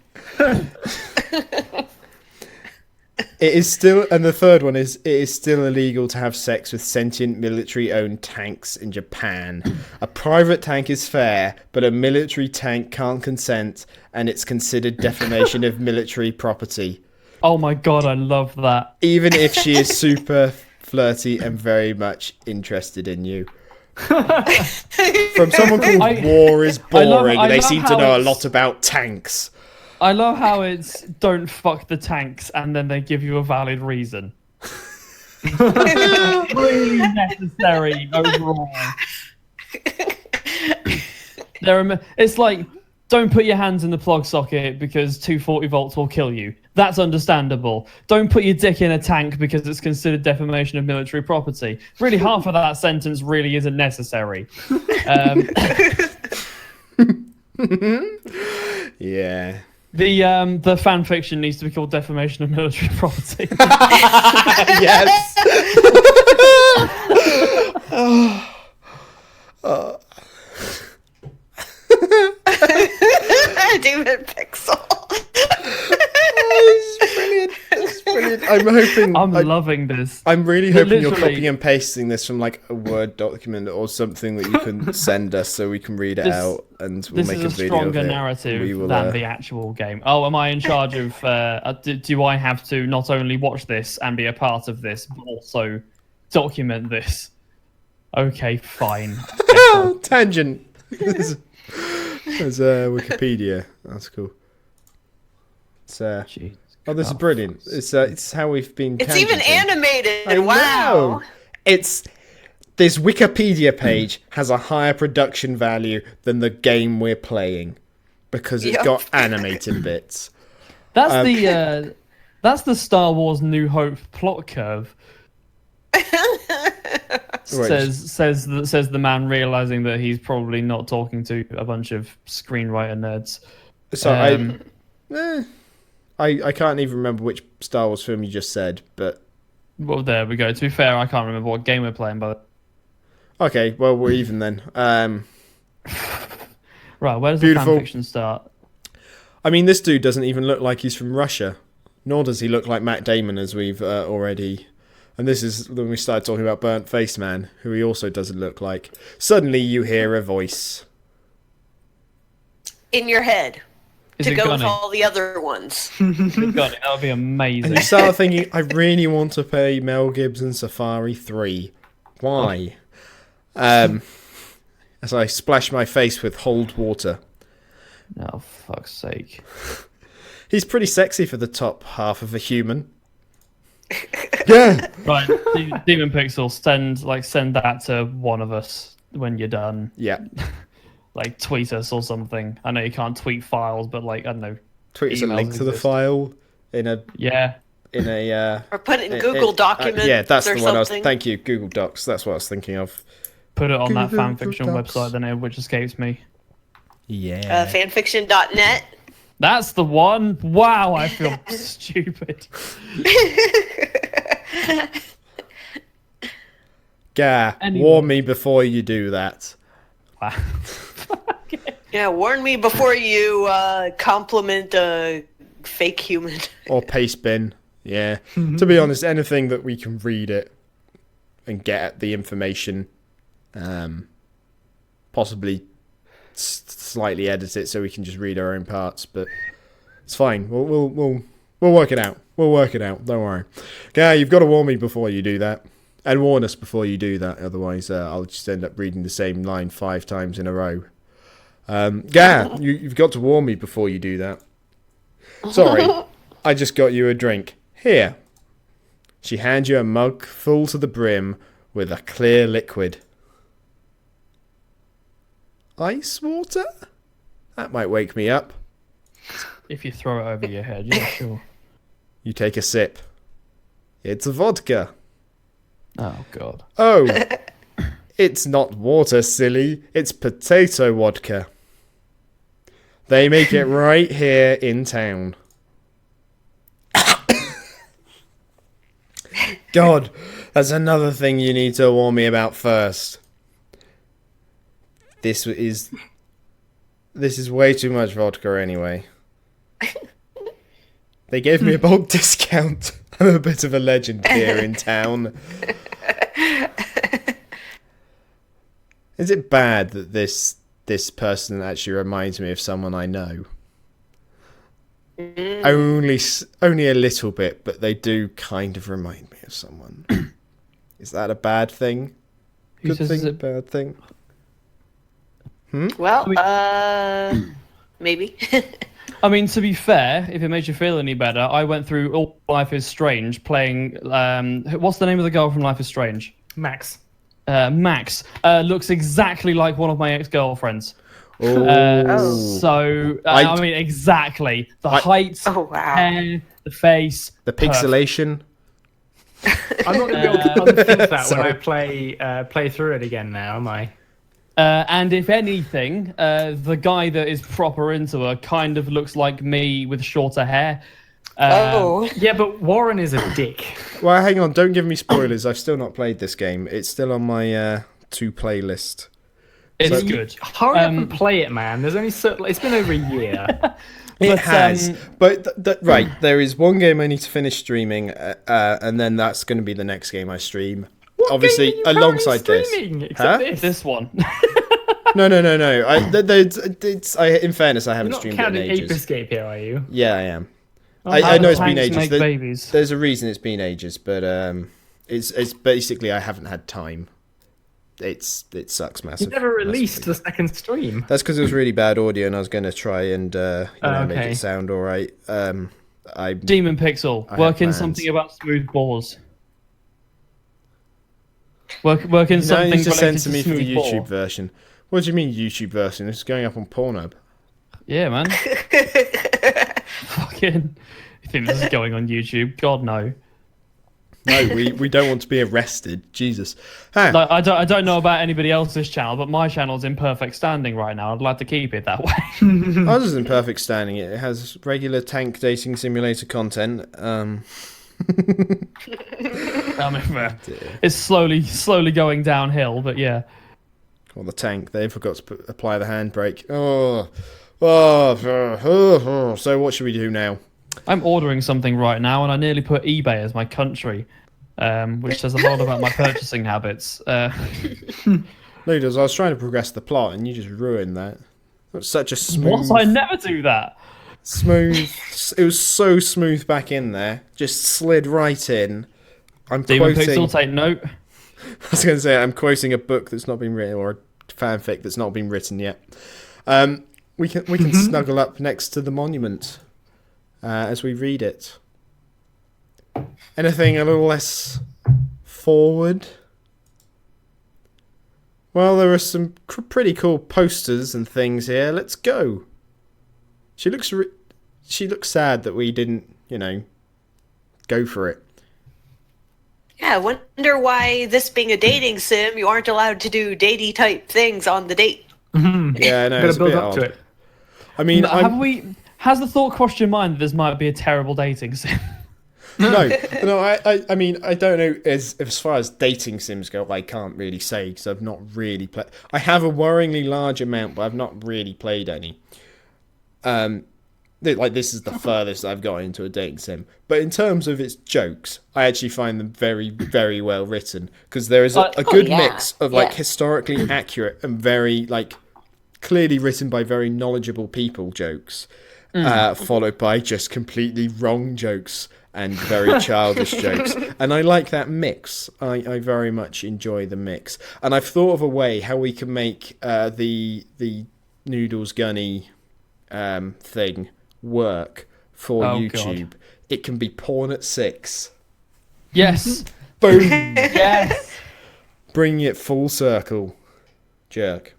It is still, and the third one is, it is still illegal to have sex with sentient military-owned tanks in Japan. A private tank is fair, but a military tank can't consent, and it's considered defamation of military property. Oh my god, I love that. Even if she is super flirty and very much interested in you. From someone called War is Boring, they seem to know a lot about tanks. I love how it's don't fuck the tanks and then they give you a valid reason. Really necessary overall. It's like Don't put your hands in the plug socket because 240 volts will kill you. That's understandable. Don't put your dick in a tank because it's considered defamation of military property. Really, half of that sentence really isn't necessary. Yeah. The fan fiction needs to be called defamation of military property. Yes. Demon Pixel. It's brilliant. It's brilliant. I'm loving this. I'm really hoping you're Literally- copying and pasting this from like a Word document or something that you can send us so we can read it out and we'll This make is a a video stronger of it. narrative We will, than the actual game. Oh, am I in charge of... do I have to not only watch this and be a part of this, but also document this? Okay, fine. Tangent. There's Wikipedia. That's cool. It's Jeez. oh, this is brilliant. It's how we've been. It's even tangenting. animated. I Wow. know. It's this Wikipedia page has a higher production value than the game we're playing because it's Yep. got animated bits. That's that's the Star Wars New Hope plot curve. Says the man realizing that he's probably not talking to a bunch of screenwriter nerds. So I can't even remember which Star Wars film you just said, but Well, there we go. To be fair, I can't remember what game we're playing, but okay, well we're even then. right, where does Beautiful. the fanfiction start? I mean, this dude doesn't even look like he's from Russia, nor does he look like Matt Damon, as we've already. And this is when we started talking about Burnt Face Man, who he also doesn't look like. Suddenly you hear a voice. In your head. Is To it go with Gunny? all the other ones. Is it Gunny? That would be And amazing. you start thinking, I really want to play Mel Gibson Safari 3. Why? As I splash my face with cold water. Oh, fuck's sake. He's pretty sexy for the top half of a human. Yeah. Right, Demon Pixel, send that to one of us when you're done. Yeah. Like, tweet us or something. I know you can't tweet files, but like, I don't know. Tweet us a Emails link to the exist. file in a Yeah. Or put it in Google Documents yeah, that's or the one something. thank you, Google Docs. That's what I was thinking of. Put it on that Google fanfiction Docs. website, the name of which escapes me. Yeah. Fanfiction.net. That's the one. Wow, I feel stupid. Gah, Anyway. warn me before you do that. Wow. Yeah, warn me before you compliment a fake human. Or paste bin. Yeah. To be honest, anything that we can read it and get at the information, possibly slightly edit it so we can just read our own parts, but it's fine. We'll work it out. We'll work it out. Don't worry. Yeah, you've got to warn me before you do that, and warn us before you do that. Otherwise, I'll just end up reading the same line 5 times in a row. You've got to warn me before you do that. Sorry, I just got you a drink. Here. She hands you a mug full to the brim with a clear liquid. Ice water? That might wake me up. If you throw it over your head, yeah, sure. You take a sip. It's vodka. Oh, God. Oh, it's not water, silly. It's potato vodka. They make it right here in town. God, that's another thing you need to warn me about first. This is way too much vodka anyway. They gave me a bulk discount. I'm a bit of a legend here in town. Is it bad that this person actually reminds me of someone I know? Only a little bit, but they do kind of remind me of someone. Is that a bad thing? Who Good says thing, is it- bad thing? Well, maybe. I mean, to be fair, if it makes you feel any better, I went through all Life is Strange playing... what's the name of the girl from Life is Strange? Max. Max. Looks exactly like one of my ex-girlfriends. So I mean, exactly the height, hair, the face, the pixelation. I'm not going to be able to unthink that when I play through it again now, am I? And if anything, the guy that is proper into her kind of looks like me with shorter hair. Yeah, but Warren is a dick. Well, hang on, don't give me spoilers. I've still not played this game. It's still on my to play list. It's good. Hurry up and play it, man. There's only it's been over a year. It has, but right, there is one game I need to finish streaming, and then that's going to be the next game I stream. What obviously, game are you alongside streaming, this. except This one. No. In fairness, I haven't streamed it in ages. You're not counting Ape ages. Escape here, are you? Yeah, I am. I know it's been ages. Babies. There's a reason it's been ages, but it's basically I haven't had time. It sucks massive. You never released the second stream. That's because it was really bad audio, and I was going to try and make it sound all right. Demon Pixel, working something about smooth bores. Working something. No, you just sent to to me for the bore. YouTube version. What do you mean YouTube version? This is going up on Pornhub. Yeah, man. Fucking. You think this is going on YouTube? God no. No, we don't want to be arrested. Jesus. Huh. Like, I don't know about anybody else's channel, but my channel's in perfect standing right now. I'd like to keep it that way. Ours is in perfect standing. It has regular tank dating simulator content. I mean, it's slowly going downhill, but yeah. Well, the tank, they forgot to apply the handbrake. So what should we do now? I'm ordering something right now, and I nearly put eBay as my country, which says a lot about my purchasing habits. Noodles, I was trying to progress the plot, and you just ruined that. It's such a smooth... What? I never do that. Smooth. It was so smooth back in there. Just slid right in. I'm Demon quoting... Pixel, take note. I was going to say, I'm quoting a book that's not been written, or a fanfic that's not been written yet. We can snuggle up next to the monument as we read it. Anything a little less forward? Well, there are some pretty cool posters and things here. Let's go. She looks sad that we didn't, go for it. Yeah, I wonder why, this being a dating sim, you aren't allowed to do datey type things on the date. Yeah, no, it's a bit build up odd. to it. I mean, has the thought crossed your mind that this might be a terrible dating sim? No. I mean, I don't know. As far as dating sims go, I can't really say because I've not really played. I have a worryingly large amount, but I've not really played any. This is the furthest I've got into a dating sim. But in terms of its jokes, I actually find them very, very well written because there is a good mix of historically accurate and very clearly written by very knowledgeable people jokes, followed by just completely wrong jokes and very childish jokes. And I like that mix. I very much enjoy the mix. And I've thought of a way how we can make the Noodles Gunny thing work for YouTube. God. It can be porn at 6. Yes. Boom. Yes. Bringing it full circle. Jerk.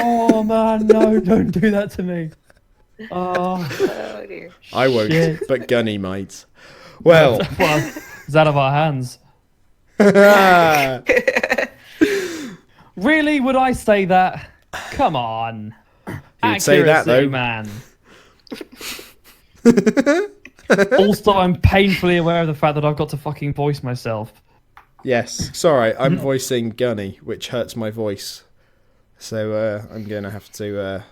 Oh man, no, don't do that to me. Oh dear. I won't, but Gunny might. Well, it's out of our hands. Really? Would I say that? Come on. You'd say that though, man. Also, I'm painfully aware of the fact that I've got to fucking voice myself. Yes, sorry, I'm voicing Gunny, which hurts my voice. So I'm going to have to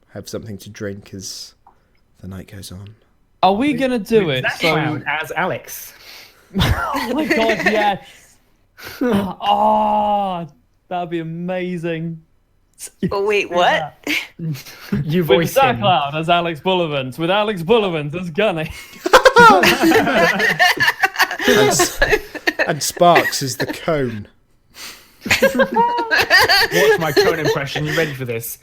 have something to drink as the night goes on. Are we going to do it? ZaCloud as Alex. Oh my god, yes. Oh, that'd be amazing. Oh, wait, what? You With voice him. ZaCloud as Alex Bullivant, with Alex Bullivant as Gunny. And Sparks is the cone. Watch my cone impression. You ready for this?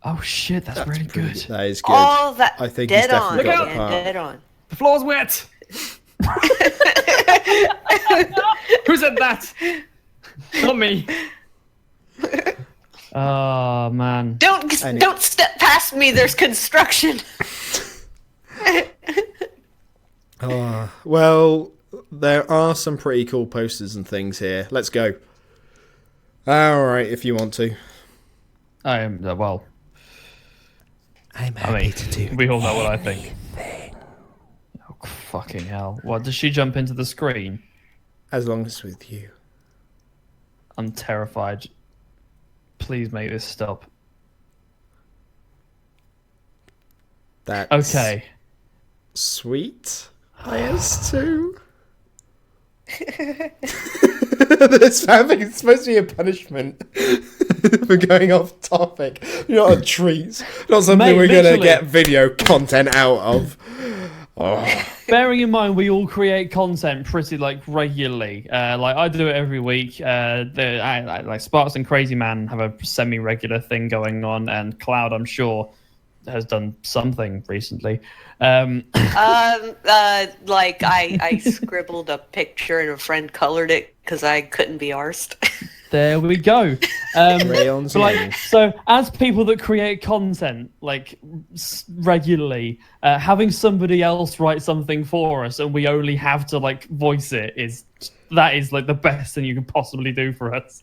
Oh shit, that's really good. That is good. All that I think dead he's definitely on. got the part. Dead on. The floor's wet. Who said that? Not me. Oh man. Don't step past me. There's construction. Well, there are some pretty cool posters and things here. Let's go. Alright, if you want to. I am well. I'm happy to do We all know what I think. Oh fucking hell! What does she jump into the screen? as long as it's with you. I'm terrified. Please make this stop. That's Okay. sweet. IS2. This fanfic is supposed to be a punishment for going off topic. Not a treat. Not something Mate, we're going to literally. get video content out of. Oh. Bearing in mind we all create content pretty regularly. Like I do it every week. Like Sparks and Crazy Man have a semi-regular thing going on, and Cloud, I'm sure, has done something recently. Like I scribbled a picture and a friend colored it because I couldn't be arsed. There we go. Crayons But, in. so as people that create content regularly, having somebody else write something for us and we only have to voice it is the best thing you can possibly do for us.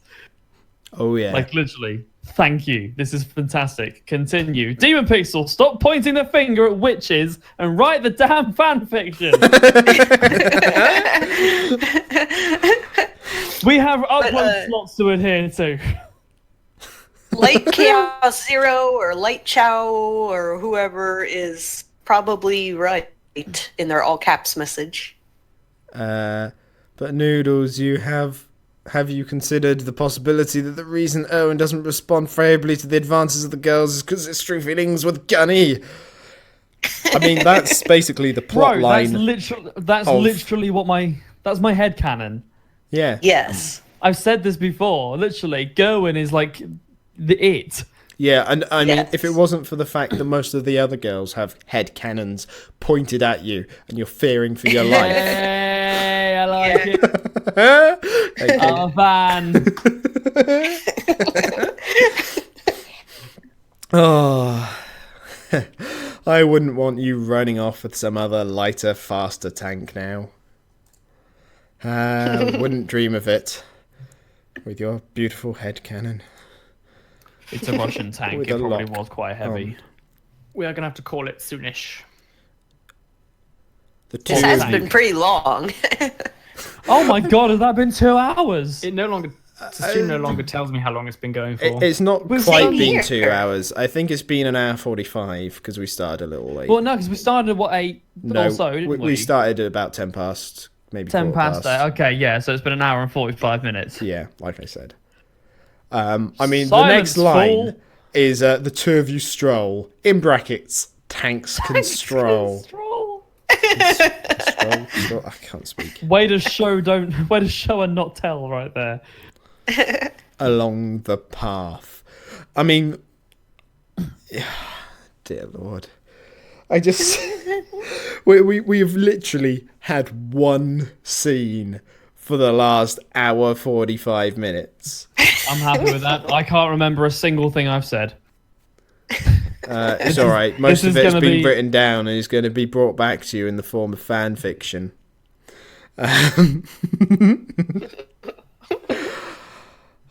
Oh yeah. Literally, thank you. This is fantastic. Continue. Demon Pixel, stop pointing the finger at witches and write the damn fan fiction. We have upload slots to adhere to. Light Chaos Zero or Light Chow or whoever is probably right in their all caps message. But Noodles, have you considered the possibility that the reason Owen doesn't respond favorably to the advances of the girls is because his true feelings with Gunny? I mean, that's basically the plot Bro, line. that's literally what that's my headcanon. Yeah. Yes. I've said this before. Literally, Gerwin is it. Yeah, and I mean, Yes. if it wasn't for the fact that most of the other girls have head cannons pointed at you and you're fearing for your life. Hey, I like it. Thank you. Oh, van. Oh, I wouldn't want you running off with some other lighter, faster tank now. Wouldn't dream of it. With your beautiful head cannon. It's a Russian tank. With It a probably lock was quite heavy. We are going to have to call it soonish. The two This has of you. been pretty long. Oh my god, has that been 2 hours? It no longer... Steam no longer tells me how long it's been going for. It's not We've quite same been here. 2 hours. I think it's been an hour 45 because we started a little late. Well, no, because we started at 8 no, or so, didn't we? we started at about 10 past, maybe 10 quarter past 8. Okay, yeah, so it's been an hour and 45 minutes. Yeah, like I said. I mean, the Silence, next line fool. is the two of you stroll, in brackets, tanks can stroll. Stroll. Stroll. I can't speak. Way to show and not tell right there. Along the path. I mean, dear Lord. I just... we have literally had one scene for the last hour 45 minutes. I'm happy with that. I can't remember a single thing I've said. It's alright. Most this of is it's gonna been be- written down and is going to be brought back to you in the form of fan fiction.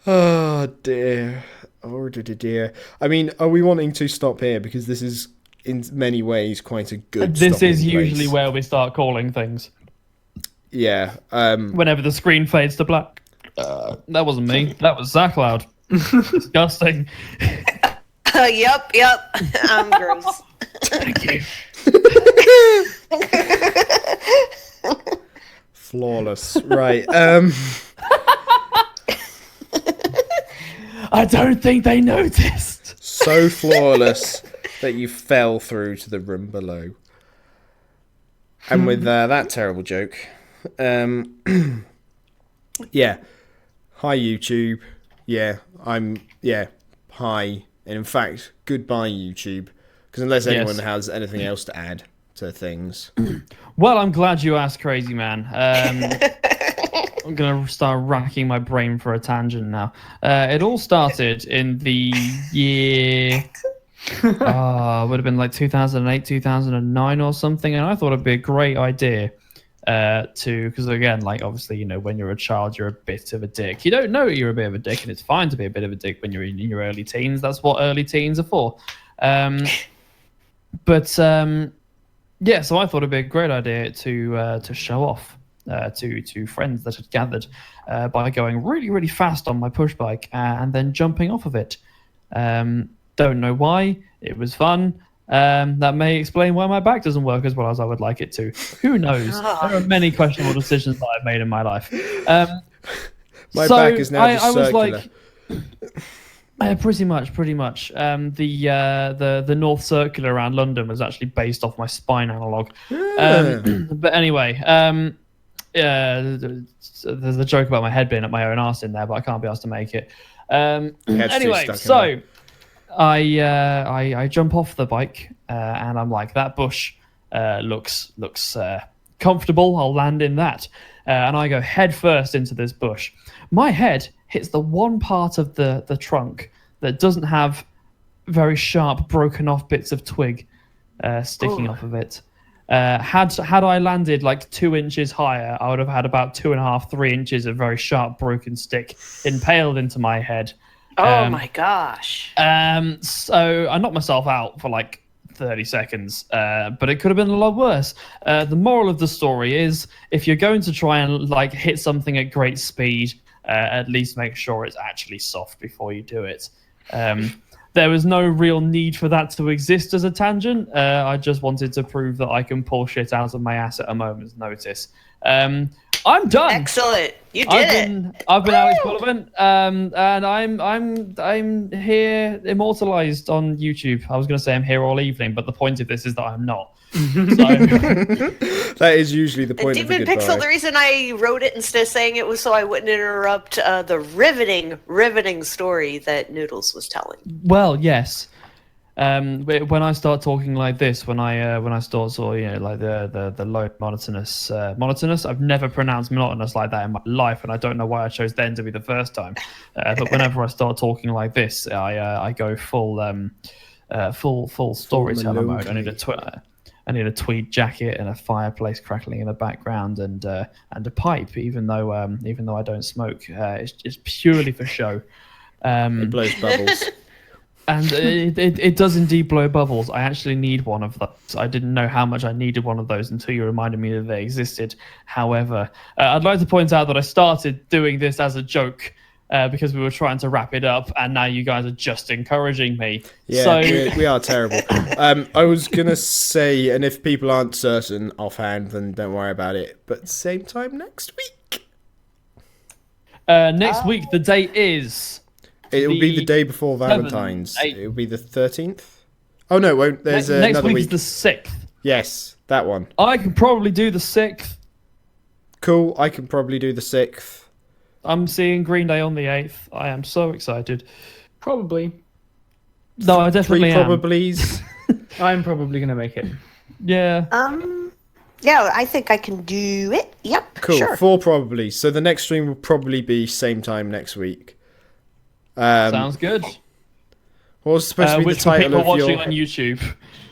Oh dear. Oh dear. I mean, are we wanting to stop here? Because this is in many ways quite a good This stopping is usually place. where we start calling things. Yeah. Whenever the screen fades to black. That wasn't me. That was ZaCloud. Disgusting. Yep. I'm gross. Thank you. Flawless. Right. I don't think they noticed. So flawless that you fell through to the room below. And with that terrible joke, yeah. Hi YouTube. Yeah, hi. And in fact, goodbye YouTube. Because unless anyone Yes. has anything else to add to things. Well, I'm glad you asked, Crazy Man. I'm gonna start racking my brain for a tangent now. It all started in the year. Would have been like 2008, 2009 or something, and I thought it'd be a great idea because again, like obviously, you know, when you're a child, you're a bit of a dick. You don't know you're a bit of a dick, and it's fine to be a bit of a dick when you're in your early teens. That's what early teens are for. Yeah, so I thought it'd be a great idea to show off to friends that had gathered by going really, really fast on my push bike and then jumping off of it. Don't know why. It was fun. That may explain why my back doesn't work as well as I would like it to. Who knows? There are many questionable decisions that I've made in my life. My back is now just circular. I was like, pretty much. The North Circular around London was actually based off my spine analog. But anyway, there's a joke about my head being at my own arse in there, but I can't be asked to make it. Anyway, so I jump off the bike and I'm like, that bush looks comfortable. I'll land in that, and I go head first into this bush. My head hits the one part of the trunk that doesn't have very sharp, broken off bits of twig sticking off of it. Had I landed like 2 inches higher, I would have had about 2.5, 3 inches of very sharp, broken stick impaled into my head. Oh my gosh. So I knocked myself out for like 30 seconds, but it could have been a lot worse. The moral of the story is, if you're going to try and like hit something at great speed, at least make sure it's actually soft before you do it. There was no real need for that to exist as a tangent. I just wanted to prove that I can pull shit out of my ass at a moment's notice. I'm done. Excellent. You did I've been Alex Bullivant, and I'm here immortalized on YouTube. I was going to say I'm here all evening, but the point of this is that I'm not. That is usually the point of the goodbye. Pixel, the reason I wrote it instead of saying it was so I wouldn't interrupt the riveting story that Noodles was telling. Well, yes. When I start talking like this, when I start sort of, you know, like the low monotonous, I've never pronounced monotonous like that in my life, and I don't know why I chose then to be the first time. But whenever I start talking like this, I go full storyteller mode. I need a tweed jacket and a fireplace crackling in the background and a pipe, even though I don't smoke. It's purely for show. It blows bubbles. And it does indeed blow bubbles. I actually need one of those. I didn't know how much I needed one of those until you reminded me that they existed. However, I'd like to point out that I started doing this as a joke because we were trying to wrap it up, and now you guys are just encouraging me. Yeah, so... we are terrible. I was going to say, and if people aren't certain offhand, then don't worry about it. But same time next week. Next week, the date is... It will be the day before Valentine's. It will be the 13th. Oh, no, it won't. There's another week. Next week is the 6th. Yes, that one. I can probably do the 6th. Cool, I can probably do the 6th. I'm seeing Green Day on the 8th. I am so excited. Probably. No, I definitely am. 3 probablys. I'm probably going to make it. Yeah. Yeah, I think I can do it. Yep, cool, sure. 4 probably. So the next stream will probably be same time next week. Sounds good. What was supposed to be the title of your... on YouTube,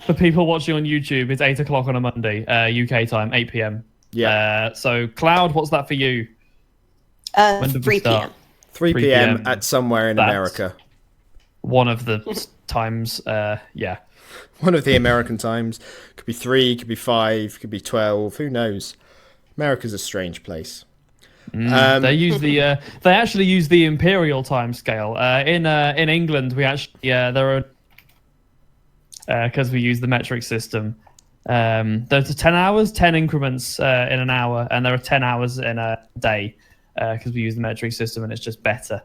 for people watching on YouTube, it's 8 o'clock on a Monday, UK time, 8 p.m. Yeah. So, Cloud, what's that for you? 3 p.m. 3 p.m. at somewhere in America. One of the times, yeah. One of the American times. Could be 3, could be 5, could be 12. Who knows? America's a strange place. They actually use the imperial time scale. In England, we actually there are because we use the metric system. There's 10 hours, 10 increments in an hour, and there are 10 hours in a day because we use the metric system, and it's just better.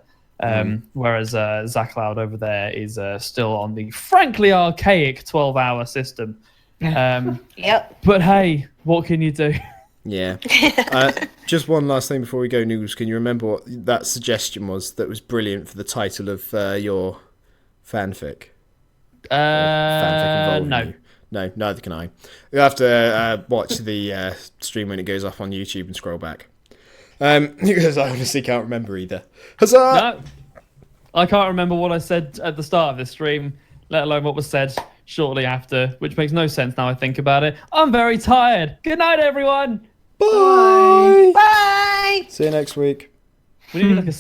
Whereas ZaCloud over there is still on the frankly archaic 12-hour system. Yep. But hey, what can you do? Yeah. Just one last thing before we go, Noodles. Can you remember what that suggestion was that was brilliant for the title of your fanfic? Fanfic involving you? No, neither can I. You'll have to watch the stream when it goes up on YouTube and scroll back. Because I honestly can't remember either. Huzzah! No, I can't remember what I said at the start of this stream, let alone what was said shortly after, which makes no sense now I think about it. I'm very tired. Good night, everyone. Bye. Bye. See you next week. We need like a